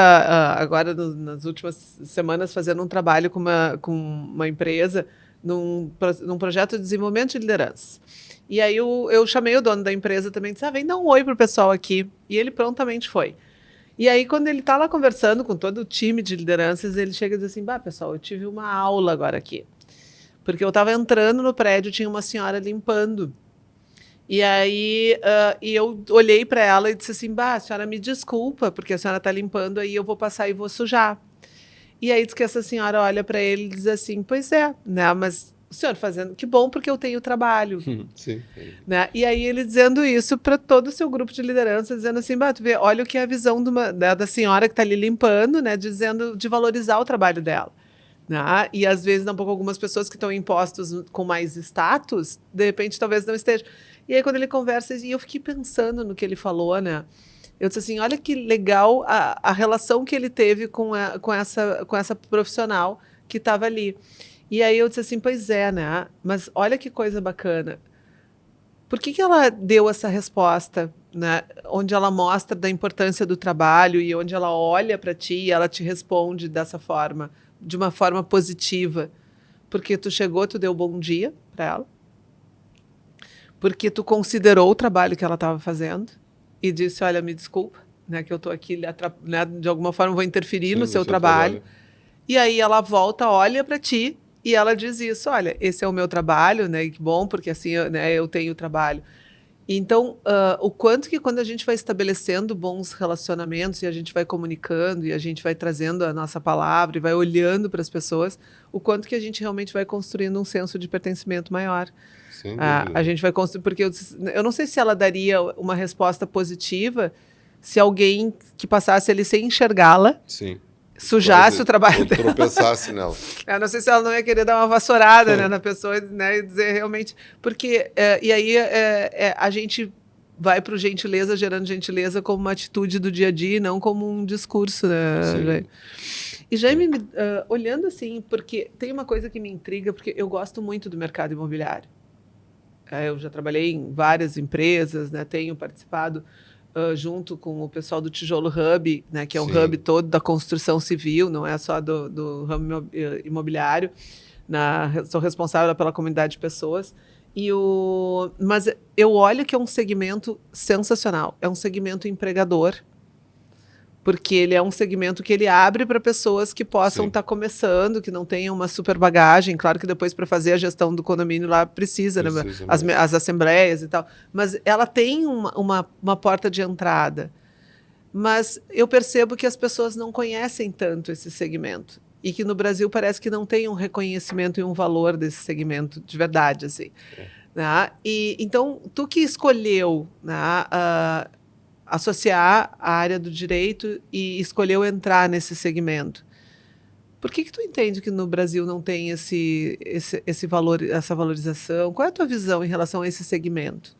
agora, nas últimas semanas, fazendo um trabalho com uma empresa, num projeto de desenvolvimento de liderança. E aí eu chamei o dono da empresa também, disse, vem dar um oi pro pessoal aqui. E ele prontamente foi. E aí, quando ele está lá conversando com todo o time de lideranças, ele chega e diz assim, pessoal, eu tive uma aula agora aqui. Porque eu estava entrando no prédio, tinha uma senhora limpando. E aí eu olhei para ela e disse assim, a senhora me desculpa, porque a senhora está limpando, aí eu vou passar e vou sujar. E aí diz que essa senhora olha para ele e diz assim, pois é, né, mas o senhor fazendo, que bom, porque eu tenho trabalho. Sim. Né? E aí ele dizendo isso para todo o seu grupo de liderança, dizendo assim, tu vê, olha o que é a visão da senhora que está ali limpando, né, dizendo de valorizar o trabalho dela. Né? E às vezes, algumas pessoas que estão em postos com mais status, de repente talvez não estejam. E aí quando ele conversa, e eu fiquei pensando no que ele falou, né? Eu disse assim, olha que legal a relação que ele teve com essa profissional que estava ali. E aí eu disse assim, pois é, né? Mas olha que coisa bacana. Por que ela deu essa resposta? né, onde ela mostra da importância do trabalho e onde ela olha para ti e ela te responde dessa forma, de uma forma positiva, porque tu chegou, tu deu bom dia para ela, porque tu considerou o trabalho que ela estava fazendo e disse, olha, me desculpa, né, que eu estou aqui, né, de alguma forma vou interferir Sim, no seu trabalho. E aí ela volta, olha para ti e ela diz isso, olha, esse é o meu trabalho, né, e que bom, porque assim, né, eu tenho trabalho. Então, o quanto que quando a gente vai estabelecendo bons relacionamentos e a gente vai comunicando e a gente vai trazendo a nossa palavra e vai olhando para as pessoas, o quanto que a gente realmente vai construindo um senso de pertencimento maior. Sem dúvida. A gente vai construir, porque eu não sei se ela daria uma resposta positiva se alguém que passasse ali sem enxergá-la, Sim. sujasse o trabalho ou dela. tropeçasse nela. Eu não sei se ela não ia querer dar uma vassourada, né, na pessoa, né, e dizer realmente... Porque, e aí a gente vai para o gentileza, gerando gentileza como uma atitude do dia a dia, e não como um discurso, né, Jaime? E Jaime, olhando assim, porque tem uma coisa que me intriga, porque eu gosto muito do mercado imobiliário. Eu já trabalhei em várias empresas, né, tenho participado junto com o pessoal do Tijolo Hub, né, que é o hub todo da construção civil, não é só do ramo imobiliário. Sou responsável pela comunidade de pessoas. Mas eu olho que é um segmento sensacional, é um segmento empregador, porque ele é um segmento que ele abre para pessoas que possam estar começando, que não tenham uma super bagagem. Claro que depois, para fazer a gestão do condomínio lá, precisa né? As assembleias e tal. Mas ela tem uma porta de entrada. Mas eu percebo que as pessoas não conhecem tanto esse segmento. E que no Brasil parece que não tem um reconhecimento e um valor desse segmento de verdade. Assim, né? Então, tu que escolheu... Né, associar a área do direito e escolheu entrar nesse segmento. Por que tu entende que no Brasil não tem esse valor, essa valorização? Qual é a tua visão em relação a esse segmento?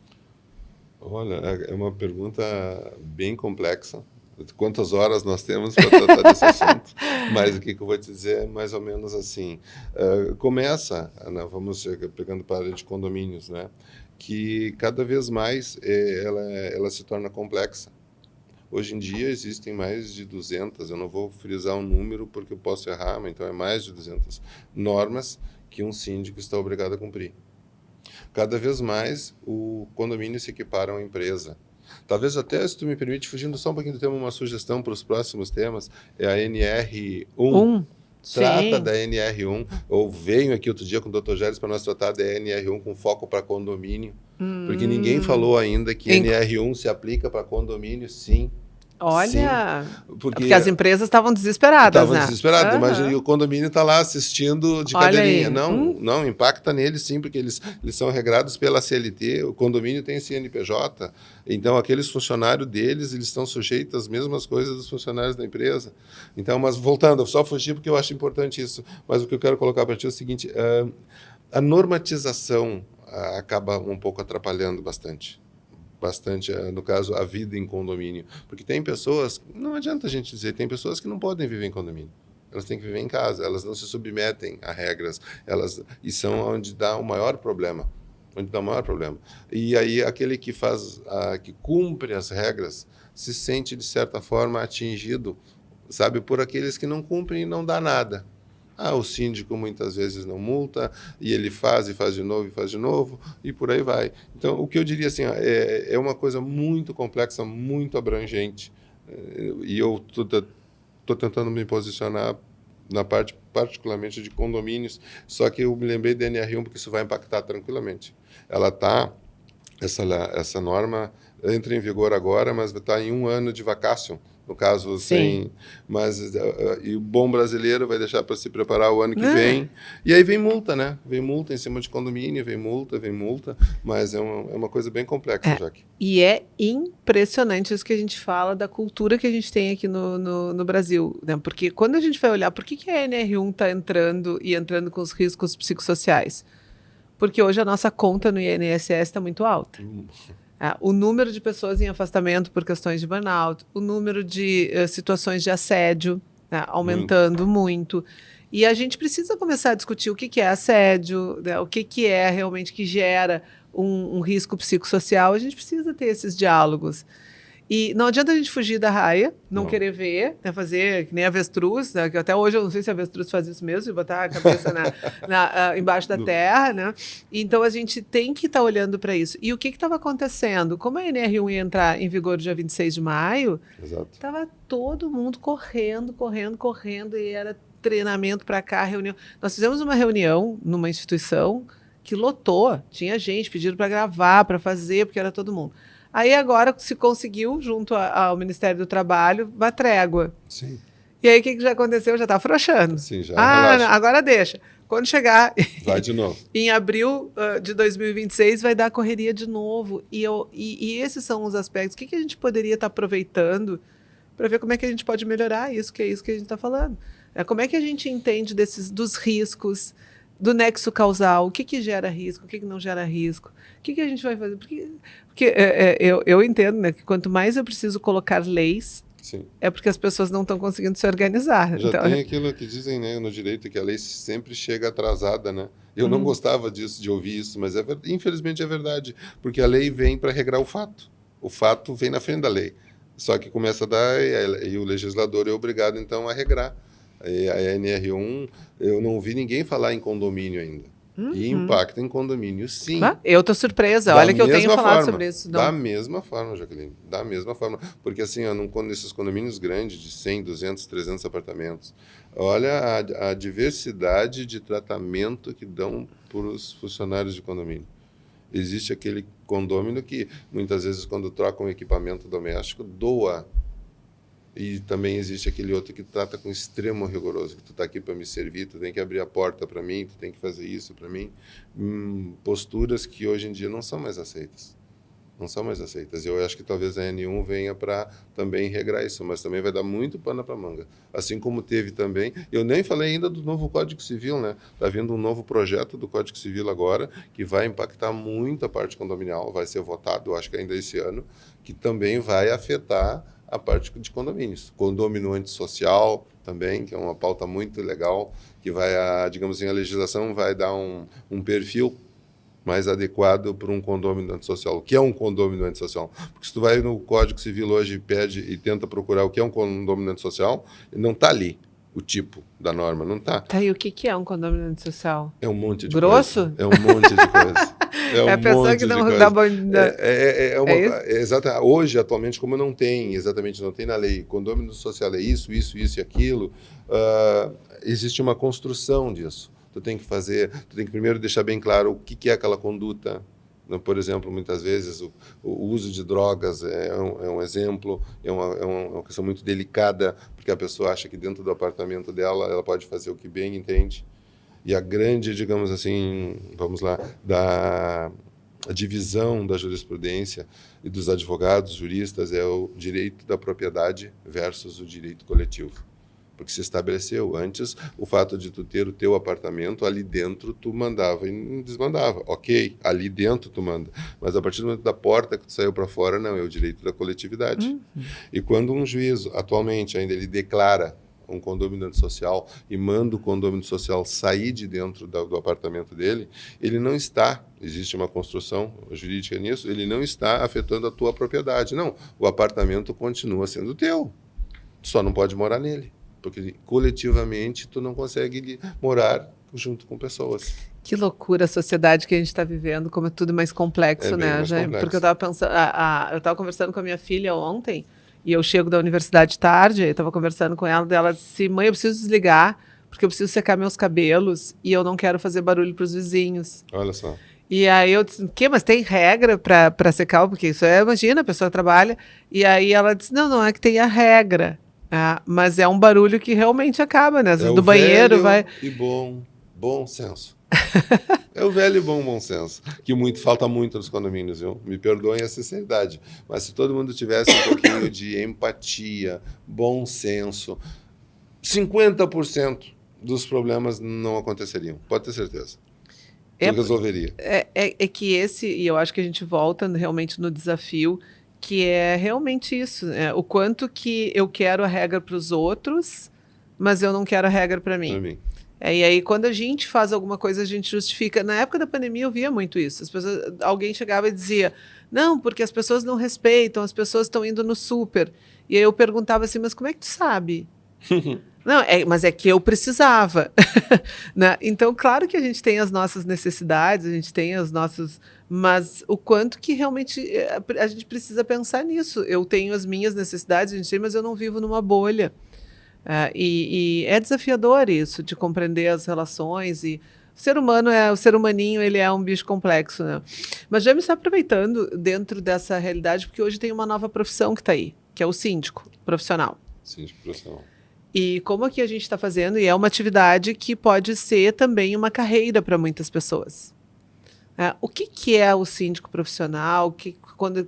Olha, é uma pergunta bem complexa. Quantas horas nós temos para tratar desse assunto? Mas o que eu vou te dizer é mais ou menos assim. Começa, né, vamos pegando para a área de condomínios, né? Que cada vez mais ela se torna complexa. Hoje em dia existem mais de 200, eu não vou frisar um número porque eu posso errar, mas então é mais de 200 normas que um síndico está obrigado a cumprir. Cada vez mais o condomínio se equipara a uma empresa. Talvez até, se tu me permite, fugindo só um pouquinho do tema, uma sugestão para os próximos temas, é a NR1. Trata da NR1. Eu venho aqui outro dia com o Dr. Gélis para nós tratar da NR1 com foco para condomínio. Porque ninguém falou ainda que NR1 se aplica para condomínio, sim. Olha, porque as empresas estavam desesperadas, estavam desesperadas. Imagina que o condomínio está lá assistindo de cadeirinha. Não, impacta neles sim, porque eles são regrados pela CLT, o condomínio tem CNPJ, então aqueles funcionários deles, eles estão sujeitos às mesmas coisas dos funcionários da empresa. Então, mas voltando, eu só fugi porque eu acho importante isso, mas o que eu quero colocar para ti é o seguinte, a normatização acaba um pouco atrapalhando bastante, no caso, a vida em condomínio. Porque tem pessoas, não adianta a gente dizer, tem pessoas que não podem viver em condomínio. Elas têm que viver em casa, elas não se submetem a regras, e são onde dá o maior problema. E aí, aquele que que cumpre as regras, se sente, de certa forma, atingido, sabe, por aqueles que não cumprem e não dá nada. O síndico muitas vezes não multa, e ele faz de novo, e por aí vai. Então, o que eu diria assim, é uma coisa muito complexa, muito abrangente, e eu estou tentando me posicionar na parte particularmente de condomínios, só que eu me lembrei da NR1 porque isso vai impactar tranquilamente. Essa norma entra em vigor agora, mas está em 1 ano de vacácio. No caso, e o bom brasileiro vai deixar para se preparar o ano que vem. E aí vem multa, né? Vem multa em cima de condomínio, vem multa, mas é uma coisa bem complexa, Jaque. E é impressionante isso que a gente fala da cultura que a gente tem aqui no Brasil, né? Porque quando a gente vai olhar, por que a NR1 está entrando com os riscos psicossociais? Porque hoje a nossa conta no INSS está muito alta. O número de pessoas em afastamento por questões de burnout, o número de situações de assédio, né, aumentando muito. E a gente precisa começar a discutir o que é assédio, né, o que é realmente que gera um risco psicossocial, a gente precisa ter esses diálogos. E não adianta a gente fugir da raia, não querer ver, né, fazer que nem avestruz, né, que até hoje eu não sei se avestruz faz isso mesmo, de botar a cabeça embaixo da terra, né? Então a gente tem que estar olhando para isso. E o que estava acontecendo? Como a NR1 ia entrar em vigor dia 26 de maio, estava todo mundo correndo, e era treinamento para cá, reunião. Nós fizemos uma reunião numa instituição que lotou, tinha gente pedindo para gravar, para fazer, porque era todo mundo. Aí agora se conseguiu, junto ao Ministério do Trabalho, uma trégua. Sim. E aí o que já aconteceu? Já está afrouxando. Sim, já. Relaxa. Agora deixa. Quando chegar vai de novo. Em abril de 2026, vai dar correria de novo. E esses são os aspectos. O que a gente poderia estar aproveitando para ver como é que a gente pode melhorar isso, que é isso que a gente está falando. Como é que a gente entende dos riscos, do nexo causal, o que gera risco, o que não gera risco, o que a gente vai fazer? Porque eu entendo, né, que quanto mais eu preciso colocar leis, sim, é porque as pessoas não estão conseguindo se organizar. Já tem aquilo que dizem, né, no direito, que a lei sempre chega atrasada, né? Eu não gostava disso, de ouvir isso, mas infelizmente é verdade, porque a lei vem para regrar o fato. O fato vem na frente da lei. Só que começa a dar, e o legislador é obrigado, então, a regrar. A NR1, eu não ouvi ninguém falar em condomínio ainda. E impacta em condomínio, sim. Eu estou surpresa. Olha que eu tenho falado sobre isso. Da mesma forma, Jaqueline. Da mesma forma. Porque, assim, nesses condomínios grandes, de 100, 200, 300 apartamentos, olha a diversidade de tratamento que dão para os funcionários de condomínio. Existe aquele condômino que, muitas vezes, quando troca um equipamento doméstico, doa. E também existe aquele outro que trata com extremo rigoroso, que tu está aqui para me servir, tu tem que abrir a porta para mim, tu tem que fazer isso para mim. Posturas que hoje em dia não são mais aceitas. Não são mais aceitas. Eu acho que talvez a N1 venha para também regrar isso, mas também vai dar muito pano para manga. Assim como teve também, eu nem falei ainda do novo Código Civil, né? Está vindo um novo projeto do Código Civil agora, que vai impactar muito a parte condominial, vai ser votado, acho que ainda esse ano, que também vai afetar a parte de condomínios. Condômino antissocial também, que é uma pauta muito legal, que vai, digamos assim, a legislação vai dar um perfil mais adequado para um condômino antissocial. O que é um condômino antissocial? Porque se tu vai no Código Civil hoje e pede e tenta procurar o que é um condômino antissocial, não está ali o tipo da norma, não está. Tá, e o que é um condômino antissocial? É um monte de grosso? coisa. É um monte de coisa. É a pessoa que não dá bom... Exatamente. Hoje, atualmente, como não tem na lei, condômino social é isso e aquilo, existe uma construção disso. Tu tem que primeiro deixar bem claro o que é aquela conduta. Por exemplo, muitas vezes o uso de drogas é um exemplo, é uma questão muito delicada, porque a pessoa acha que dentro do apartamento dela ela pode fazer o que bem entende. E a grande, digamos assim, vamos lá, da divisão da jurisprudência e dos advogados, juristas, é o direito da propriedade versus o direito coletivo. Porque se estabeleceu antes o fato de tu ter o teu apartamento, ali dentro tu mandava e desmandava. Ok, ali dentro tu manda. Mas a partir do momento da porta que tu saiu para fora, não, é o direito da coletividade. E quando um juízo, atualmente ainda, ele declara um condômino antissocial e manda o condômino social sair de dentro do apartamento dele, ele não está, existe uma construção jurídica nisso, ele não está afetando a tua propriedade. Não, o apartamento continua sendo teu. Tu só não pode morar nele. Porque coletivamente tu não consegue morar junto com pessoas. Que loucura a sociedade que a gente está vivendo, como é tudo mais complexo, né, Jaime? Porque eu estava pensando, eu estava conversando com a minha filha ontem, e eu chego da universidade tarde, eu estava conversando com ela, ela disse, mãe, eu preciso desligar, porque eu preciso secar meus cabelos, e eu não quero fazer barulho para os vizinhos. Olha só. E aí eu disse, mas tem regra para secar? Porque isso imagina, a pessoa trabalha. E aí ela disse, não é que tem a regra. Mas é um barulho que realmente acaba, né? Às vezes do banheiro vai... E bom senso. É o velho e bom senso, que falta muito nos condomínios, viu? Me perdoem a sinceridade, mas se todo mundo tivesse um pouquinho de empatia, bom senso, 50% dos problemas não aconteceriam, pode ter certeza. Resolveria. É que e eu acho que a gente volta realmente no desafio, que é realmente isso, o quanto que eu quero a regra para os outros, mas eu não quero a regra para mim. E aí, quando a gente faz alguma coisa, a gente justifica. Na época da pandemia, eu via muito isso. Alguém chegava e dizia: não, porque as pessoas não respeitam, as pessoas estão indo no super. E aí eu perguntava assim: mas como é que tu sabe? Não, mas é que eu precisava. Né? Então, claro que a gente tem as nossas necessidades, a gente tem as nossas. Mas o quanto que realmente a gente precisa pensar nisso. Eu tenho as minhas necessidades, a gente tem, mas eu não vivo numa bolha. E é desafiador isso, de compreender as relações. E o ser humaninho, ele é um bicho complexo, né? Mas já me está aproveitando dentro dessa realidade, porque hoje tem uma nova profissão que está aí, que é o síndico profissional. Síndico profissional. E como aqui a gente está fazendo, e é uma atividade que pode ser também uma carreira para muitas pessoas. O que é o síndico profissional?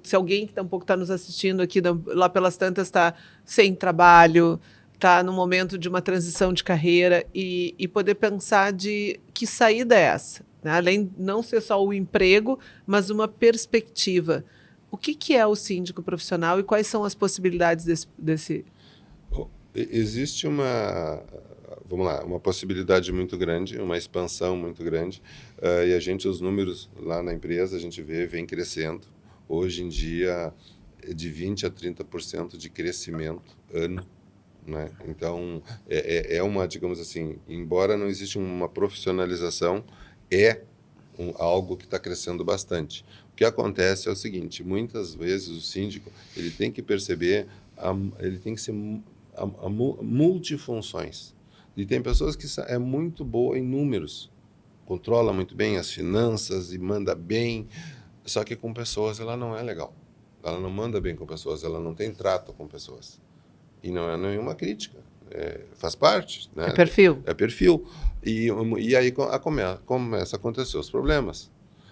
Se alguém que tampouco está nos assistindo aqui, lá pelas tantas, está sem trabalho, está no momento de uma transição de carreira e poder pensar de que saída é essa? Né? Além de não ser só o emprego, mas uma perspectiva. O que é o síndico profissional e quais são as possibilidades desse... Existe uma possibilidade muito grande, uma expansão muito grande, e os números lá na empresa, a gente vem crescendo. Hoje em dia, de 20% a 30% de crescimento ano, né? Então, digamos assim, embora não exista uma profissionalização, algo que está crescendo bastante. O que acontece é o seguinte: muitas vezes o síndico ele tem que perceber, ele tem que ser multifunções. E tem pessoas que é muito boa em números, controla muito bem as finanças e manda bem, só que com pessoas ela não é legal. Ela não manda bem com pessoas, ela não tem trato com pessoas. E não é nenhuma crítica, faz parte. Né? É perfil. É perfil. E aí começa a acontecer os problemas.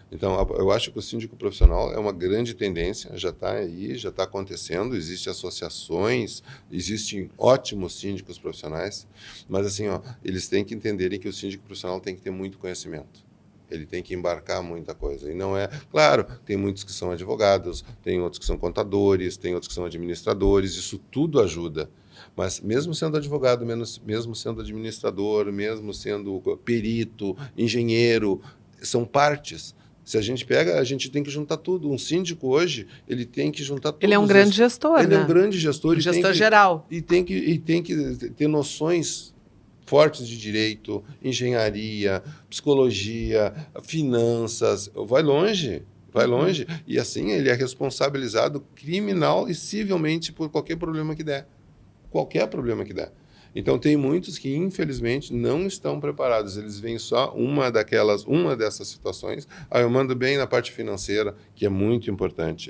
Então, eu acho que o síndico profissional é uma grande tendência, já está aí, já está acontecendo, existem associações, existem ótimos síndicos profissionais, mas assim, eles têm que entenderem que o síndico profissional tem que ter muito conhecimento. Ele tem que embarcar muita coisa. E não é... Claro, tem muitos que são advogados, tem outros que são contadores, tem outros que são administradores, isso tudo ajuda. Mas mesmo sendo advogado, mesmo sendo administrador, mesmo sendo perito, engenheiro, são partes. Se a gente pega, a gente tem que juntar tudo. Um síndico hoje, ele tem que juntar tudo. Ele é um grande gestor, Ele é um grande gestor. Um gestor geral. E tem que ter noções fortes de direito, engenharia, psicologia, finanças. Vai longe. E assim ele é responsabilizado criminal e civilmente por qualquer problema que der. Qualquer problema que der. Então, tem muitos que, infelizmente, não estão preparados. Eles veem só uma dessas situações. Eu mando bem na parte financeira, que é muito importante.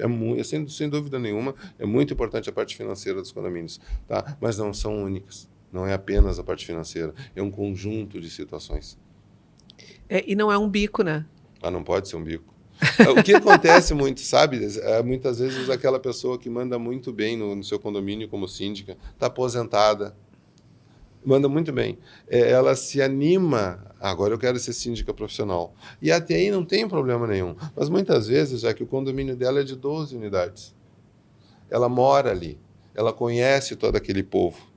Sem dúvida nenhuma, é muito importante a parte financeira dos condomínios. Tá? Mas não são únicas. Não é apenas a parte financeira. É um conjunto de situações. E não é um bico, né? Não pode ser um bico. O que acontece muito, sabe? Muitas vezes aquela pessoa que manda muito bem no seu condomínio como síndica, está aposentada, manda muito bem. Ela se anima, agora eu quero ser síndica profissional. E até aí não tem problema nenhum. Mas muitas vezes, já que o condomínio dela é de 12 unidades, ela mora ali, ela conhece todo aquele povo.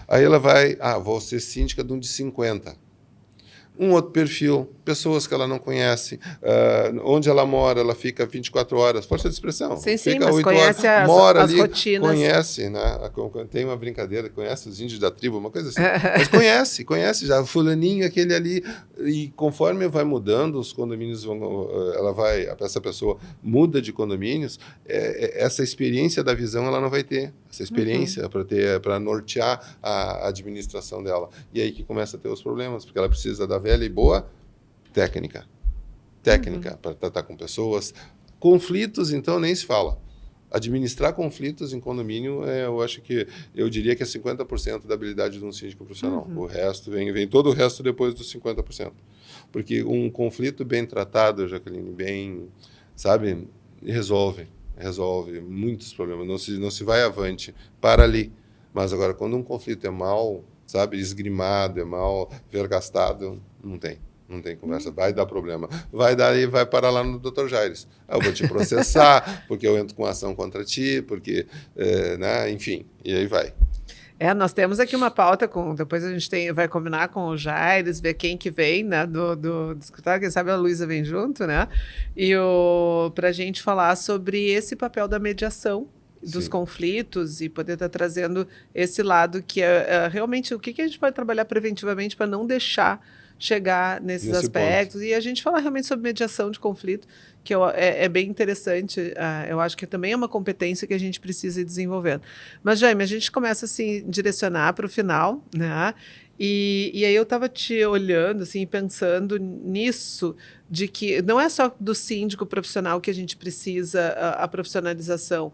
Aí ela vai, vou ser síndica de um de 50. Um outro perfil, pessoas que ela não conhece, onde ela mora, ela fica 24 horas, força de expressão. Sim, fica mas 8 conhece horas, mora as ali, rotinas. conhece, né? Tem uma brincadeira, conhece os índios da tribo, uma coisa assim. Mas conhece já, fulaninho, aquele ali. E conforme vai mudando, os condomínios essa pessoa muda de condomínios, essa experiência da visão ela não vai ter. Essa experiência para nortear a administração dela. E aí que começa a ter os problemas, porque ela precisa da velha e boa técnica para tratar com pessoas. Conflitos, então, nem se fala. Administrar conflitos em condomínio, eu diria que é 50% da habilidade de um síndico profissional. O resto vem todo o resto depois dos 50%. Porque um conflito bem tratado, Jaqueline, sabe, resolve muitos problemas. Não se vai avante, para ali. Mas agora, quando um conflito é mal, sabe, esgrimado, é mal vergastado, não tem conversa, vai dar problema. Vai parar lá no Dr. Jaires. Eu vou te processar, porque eu entro com ação contra ti, porque, né, enfim, e aí vai. Nós temos aqui uma pauta depois a gente vai combinar com o Jaires, ver quem que vem, né, do escritório, quem sabe a Luísa vem junto, né? Para a gente falar sobre esse papel da mediação dos Sim. conflitos e poder estar trazendo esse lado que é realmente o que a gente pode trabalhar preventivamente para não deixar chegar nesses Nesse aspectos. ponto. E a gente falar realmente sobre mediação de conflito, que é bem interessante. Eu acho que também é uma competência que a gente precisa ir desenvolvendo. Mas, Jaime, a gente começa assim, a direcionar para o final, né? E aí eu estava te olhando, assim, pensando nisso, de que não é só do síndico profissional que a gente precisa a profissionalização,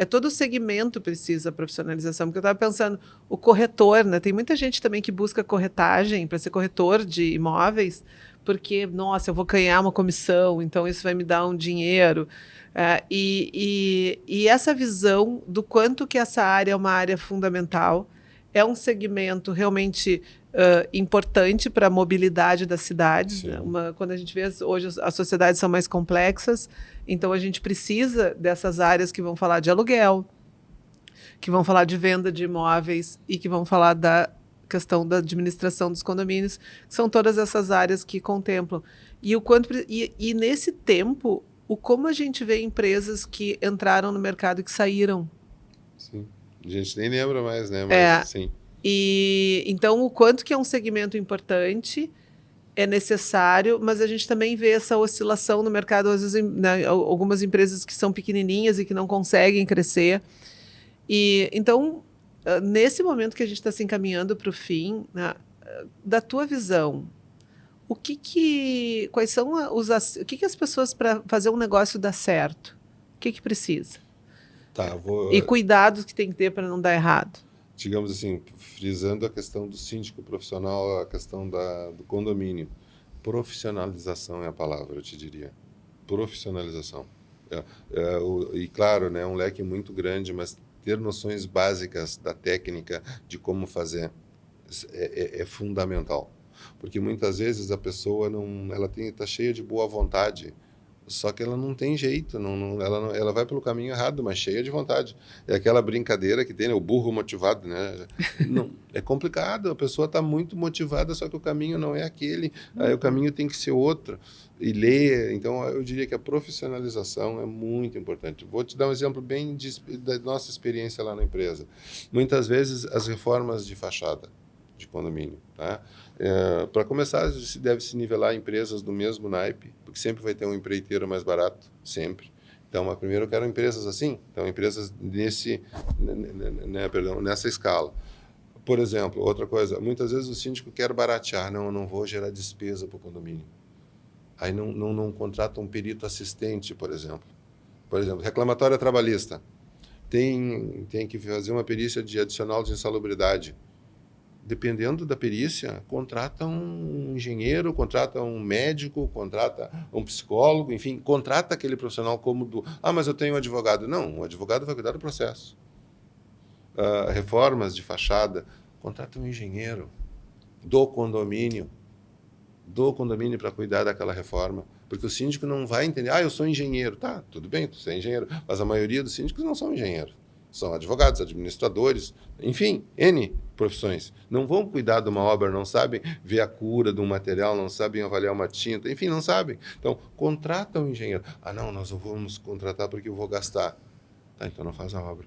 todo o segmento precisa profissionalização, porque eu estava pensando, o corretor, né? Tem muita gente também que busca corretagem para ser corretor de imóveis, porque, nossa, eu vou ganhar uma comissão, então isso vai me dar um dinheiro. E essa visão do quanto que essa área é uma área fundamental, é um segmento realmente importante para a mobilidade das cidades. Né? Quando a gente vê, hoje as sociedades são mais complexas, então a gente precisa dessas áreas que vão falar de aluguel, que vão falar de venda de imóveis e que vão falar da questão da administração dos condomínios, são todas essas áreas que contemplam. E nesse tempo, como a gente vê empresas que entraram no mercado e que saíram. Sim. A gente nem lembra mais, né? Mas sim. E então o quanto que é um segmento importante, é necessário, mas a gente também vê essa oscilação no mercado, às vezes, né, algumas empresas que são pequenininhas e que não conseguem crescer. E então, nesse momento que a gente está se encaminhando para o fim, né, da tua visão, quais são o que as pessoas, para fazer um negócio dar certo, o que precisa? Tá, E cuidados que tem que ter para não dar errado. Digamos assim, frisando a questão do síndico profissional, a questão do condomínio. Profissionalização é a palavra, eu te diria. Profissionalização. E claro, né, um leque muito grande, mas ter noções básicas da técnica de como fazer é fundamental. Porque muitas vezes a pessoa ela está cheia de boa vontade, só que ela não tem jeito, ela vai pelo caminho errado, mas cheia de vontade. É aquela brincadeira que tem, né, o burro motivado, né? Não, é complicado, a pessoa está muito motivada, só que o caminho não é aquele, aí o caminho tem que ser outro. E ler, então eu diria que a profissionalização é muito importante. Vou te dar um exemplo bem da nossa experiência lá na empresa. Muitas vezes as reformas de fachada de condomínio, tá? Para começar, deve se nivelar empresas do mesmo naipe, porque sempre vai ter um empreiteiro mais barato, sempre. Então, mas primeiro eu quero empresas assim, então empresas nessa escala. Por exemplo, outra coisa, muitas vezes o síndico quer baratear, eu não vou gerar despesa para o condomínio. Aí não contrata um perito assistente, por exemplo. Por exemplo, reclamatória trabalhista. Tem que fazer uma perícia adicional de insalubridade. Dependendo da perícia, contrata um engenheiro, contrata um médico, contrata um psicólogo, enfim, contrata aquele profissional mas eu tenho um advogado. Não, o advogado vai cuidar do processo. Reformas de fachada, contrata um engenheiro do condomínio para cuidar daquela reforma. Porque o síndico não vai entender, eu sou engenheiro. Tá, tudo bem, tu é engenheiro, mas a maioria dos síndicos não são engenheiros. São advogados, administradores, enfim, N profissões. Não vão cuidar de uma obra, não sabem ver a cura de um material, não sabem avaliar uma tinta, enfim, não sabem. Então, contrata um engenheiro. Não, nós não vamos contratar porque eu vou gastar. Tá, então não faz a obra.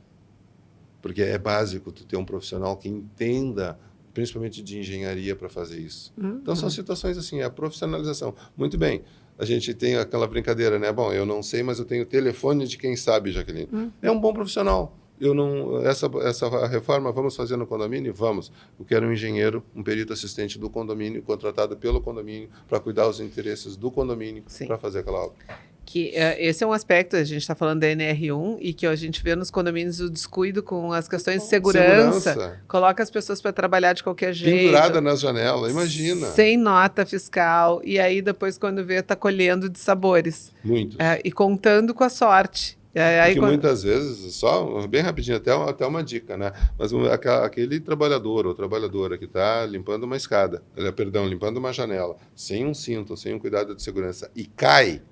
Porque é básico tu ter um profissional que entenda, principalmente de engenharia, para fazer isso. Então, são situações assim, a profissionalização. Muito bem, a gente tem aquela brincadeira, né? Bom, eu não sei, mas eu tenho o telefone de quem sabe, Jaqueline. É um bom profissional. Essa reforma vamos fazer no condomínio? Vamos. Eu quero um engenheiro, um perito assistente do condomínio, contratado pelo condomínio, para cuidar dos interesses do condomínio, para fazer aquela obra. Esse é um aspecto, a gente está falando da NR1, e que a gente vê nos condomínios o descuido com as questões de segurança. Coloca as pessoas para trabalhar de qualquer jeito. Pendurada nas janelas, imagina. Sem nota fiscal. E aí, depois, quando vê, está colhendo de sabores. Muitos. E contando com a sorte. Porque muitas vezes, só bem rapidinho, até uma dica, né? Mas aquele trabalhador ou trabalhadora que está limpando uma escada, limpando uma janela, sem um cinto, sem um cuidado de segurança, e cai,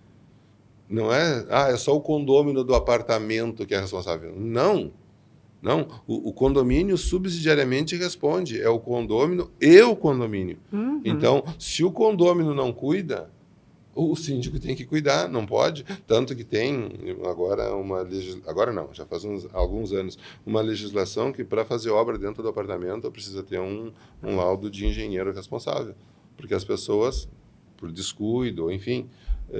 não é só o condômino do apartamento que é responsável. Não. Não, o condomínio subsidiariamente responde, é o condômino e o condomínio. Então, se o condômino não cuida, o síndico tem que cuidar, não pode. Tanto que tem agora agora não, já faz alguns anos, uma legislação que para fazer obra dentro do apartamento precisa ter um laudo de engenheiro responsável. Porque as pessoas, por descuido, enfim,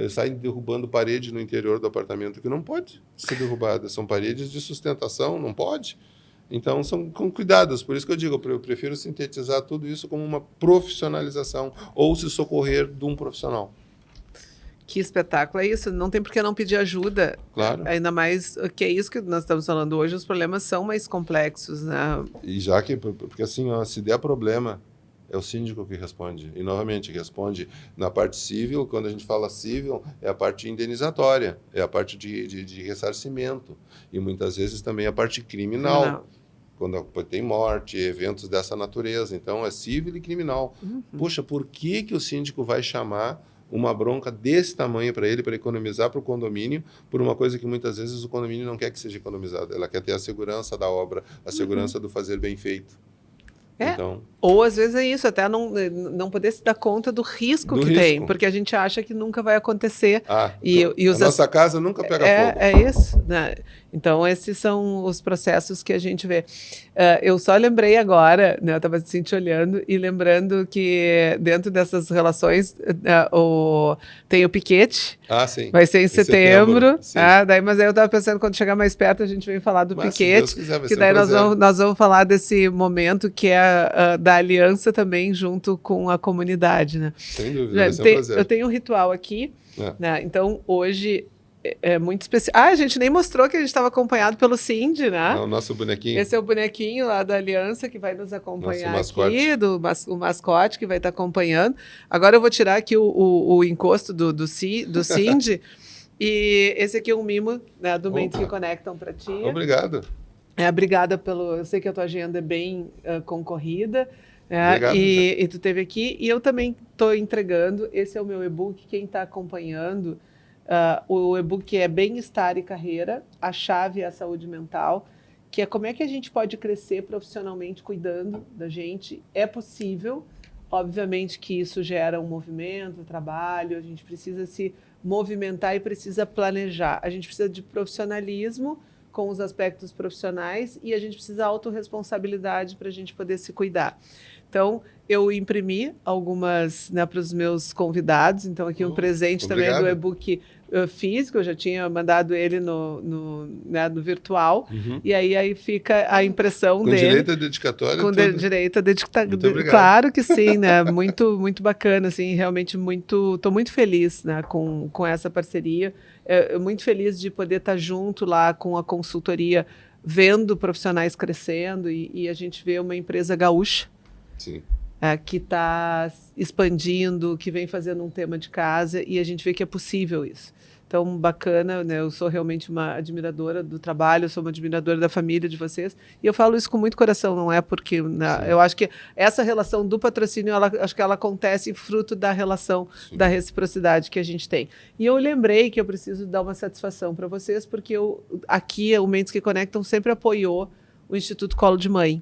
saem derrubando parede no interior do apartamento que não pode ser derrubada. São paredes de sustentação, não pode. Então, são com cuidados. Por isso que eu digo, eu prefiro sintetizar tudo isso como uma profissionalização ou se socorrer de um profissional. Que espetáculo é isso, não tem por que não pedir ajuda. Claro. Ainda mais que é isso que nós estamos falando hoje, os problemas são mais complexos, né? E já que, porque assim, ó, se der problema, é o síndico que responde. E, novamente, responde na parte civil. Quando a gente fala civil, é a parte indenizatória, é a parte de ressarcimento. E, muitas vezes, também a parte criminal. Quando tem morte, eventos dessa natureza. Então, é civil e criminal. Poxa, por que o síndico vai chamar uma bronca desse tamanho para ele, para economizar para o condomínio, por uma coisa que muitas vezes o condomínio não quer que seja economizada. Ela quer ter a segurança da obra, a segurança do fazer bem feito. Então, ou às vezes é isso, até não poder se dar conta do risco que tem, porque a gente acha que nunca vai acontecer. A nossa casa nunca pega fogo. É isso, né? Então, esses são os processos que a gente vê. Eu só lembrei agora, né, eu estava assim, te olhando e lembrando que dentro dessas relações tem o piquete. Sim. Vai ser em setembro. Mas aí eu estava pensando, quando chegar mais perto, a gente vem falar do piquete. Se Deus quiser, vai ser daí nós vamos falar desse momento que é da aliança também junto com a comunidade, né? Sem dúvida, vai ser um prazer. Eu tenho um ritual aqui, né? Então hoje é muito especial. A gente nem mostrou que a gente estava acompanhado pelo Cindy, né? É o nosso bonequinho. Esse é o bonequinho lá da aliança que vai nos acompanhar mascote. aqui, o mascote que vai estar acompanhando. Agora eu vou tirar aqui o encosto do Cindy. E esse aqui é um mimo, né, do Mentes que Conectam para ti. Obrigado. Obrigada pelo... Eu sei que a tua agenda é bem concorrida. Obrigado, e tu esteve aqui. E eu também estou entregando. Esse é o meu e-book. Quem está acompanhando, o e-book é Bem-Estar e Carreira, a chave é a saúde mental, que é como é que a gente pode crescer profissionalmente cuidando da gente. É possível. Obviamente que isso gera um movimento, um trabalho. A gente precisa se movimentar e precisa planejar. A gente precisa de profissionalismo com os aspectos profissionais e a gente precisa de autorresponsabilidade para a gente poder se cuidar. Então, eu imprimi algumas, né, para os meus convidados. Então, aqui um presente também do e-book físico. Eu já tinha mandado ele no virtual. E aí fica a impressão dele. Com direito à dedicatória? Com direito à dedicatória. Claro que sim, né? Muito, muito bacana, assim, realmente estou muito feliz, né, com essa parceria. Muito feliz de poder estar junto lá com a consultoria, vendo profissionais crescendo e a gente vê uma empresa gaúcha. Sim. Que está expandindo, que vem fazendo um tema de casa e a gente vê que é possível isso. Então, bacana, né? Eu sou realmente uma admiradora do trabalho, eu sou uma admiradora da família de vocês e eu falo isso com muito coração, não é porque... eu acho que essa relação do patrocínio, acho que ela acontece fruto da relação, da reciprocidade que a gente tem. E eu lembrei que eu preciso dar uma satisfação para vocês, porque aqui, o Mentes que Conectam sempre apoiou o Instituto Colo de Mãe,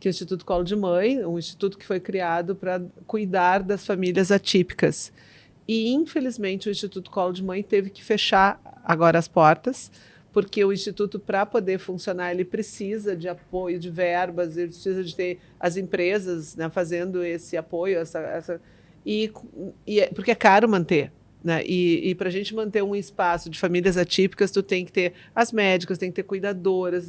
que é o Instituto Colo de Mãe, um instituto que foi criado para cuidar das famílias atípicas. E, infelizmente, o Instituto Colo de Mãe teve que fechar agora as portas, porque o Instituto, para poder funcionar, ele precisa de apoio, de verbas, ele precisa de ter as empresas, né, fazendo esse apoio, porque é caro manter. Né? E para a gente manter um espaço de famílias atípicas, tu tem que ter as médicas, tem que ter cuidadoras,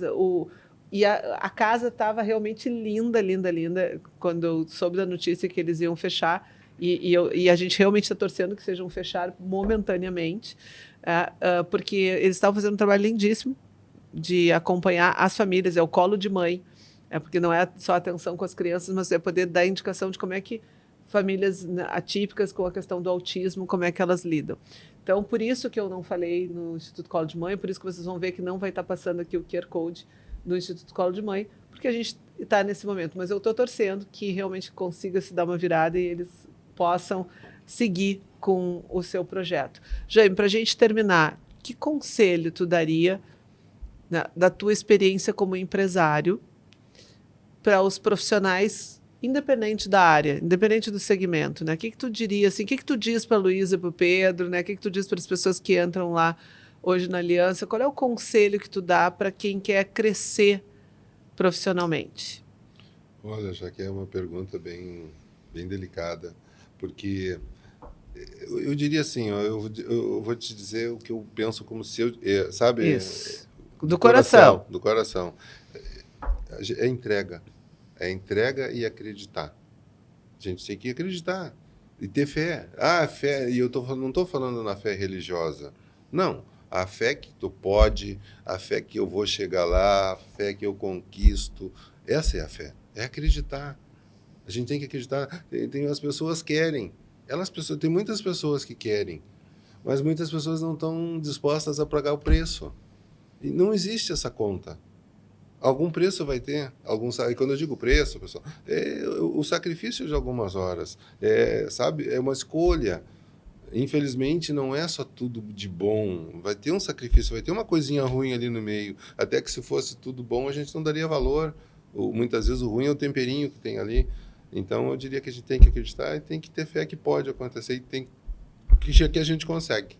e a casa estava realmente linda, linda, linda, quando eu soube da notícia que eles iam fechar, e a gente realmente está torcendo que sejam fechar momentaneamente, porque eles estavam fazendo um trabalho lindíssimo de acompanhar as famílias, é o colo de mãe, porque não é só atenção com as crianças, mas é poder dar indicação de como é que famílias atípicas com a questão do autismo, como é que elas lidam. Então, por isso que eu não falei no Instituto Colo de Mãe, por isso que vocês vão ver que não vai estar passando aqui o QR Code do Instituto Colo de Mãe, porque a gente está nesse momento. Mas eu estou torcendo que realmente consiga se dar uma virada e eles possam seguir com o seu projeto. Jaime, para a gente terminar, que conselho tu daria da tua experiência como empresário para os profissionais, independente da área, independente do segmento, né? O que tu diria, assim, o que tu diz para a Luísa e para o Pedro, né? O que tu diz para as pessoas que entram lá hoje na Aliança? Qual é o conselho que tu dá para quem quer crescer profissionalmente? Olha, já que é uma pergunta bem delicada, porque eu diria assim, ó, eu vou te dizer o que eu penso como se eu, sabe, Isso. de Do coração. coração, do coração. É entrega. É entrega e acreditar. A gente tem que acreditar e ter fé. Ah, fé, e não estou falando na fé religiosa. Não. A fé que tu pode, a fé que eu vou chegar lá, a fé que eu conquisto. Essa é a fé. É acreditar. A gente tem que acreditar. As pessoas querem. Tem muitas pessoas que querem, mas muitas pessoas não estão dispostas a pagar o preço. E não existe essa conta. Algum preço vai ter. E quando eu digo preço, pessoal, é o sacrifício de algumas horas. Sabe? É uma escolha. Infelizmente, não é só tudo de bom. Vai ter um sacrifício, vai ter uma coisinha ruim ali no meio. Até que se fosse tudo bom, a gente não daria valor. Muitas vezes o ruim é o temperinho que tem ali. Então, eu diria que a gente tem que acreditar e tem que ter fé que pode acontecer e que a gente consegue.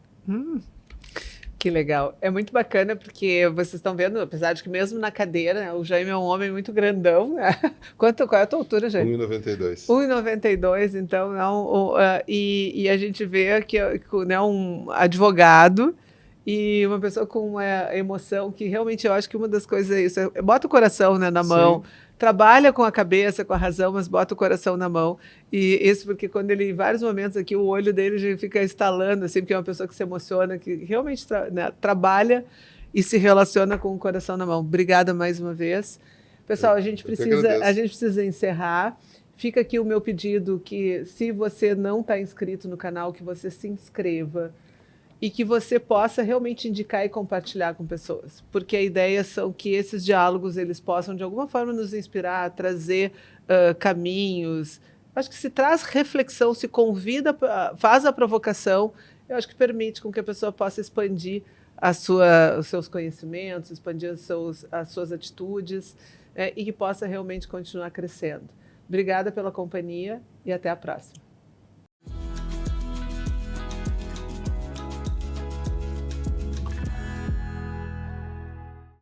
Que legal. É muito bacana porque vocês estão vendo, apesar de que mesmo na cadeira, né, o Jaime é um homem muito grandão, né? Qual é a tua altura, Jaime? 1,92. 1,92, então, não, e a gente vê que né, um advogado e uma pessoa com uma emoção que realmente eu acho que uma das coisas é isso, bota o coração, né, na mão, Sim. trabalha com a cabeça, com a razão, mas bota o coração na mão. E isso porque quando ele, em vários momentos aqui, o olho dele já fica estalando, assim, porque é uma pessoa que se emociona, que realmente né, trabalha e se relaciona com o coração na mão. Obrigada mais uma vez. Pessoal, Eu que agradeço. a gente precisa encerrar. Fica aqui o meu pedido que, se você não está inscrito no canal, que você se inscreva e que você possa realmente indicar e compartilhar com pessoas, porque a ideia são que esses diálogos eles possam de alguma forma nos inspirar, trazer caminhos. Acho que se traz reflexão, se convida, faz a provocação, eu acho que permite com que a pessoa possa expandir os seus conhecimentos, expandir as suas atitudes, e que possa realmente continuar crescendo. Obrigada pela companhia e até a próxima.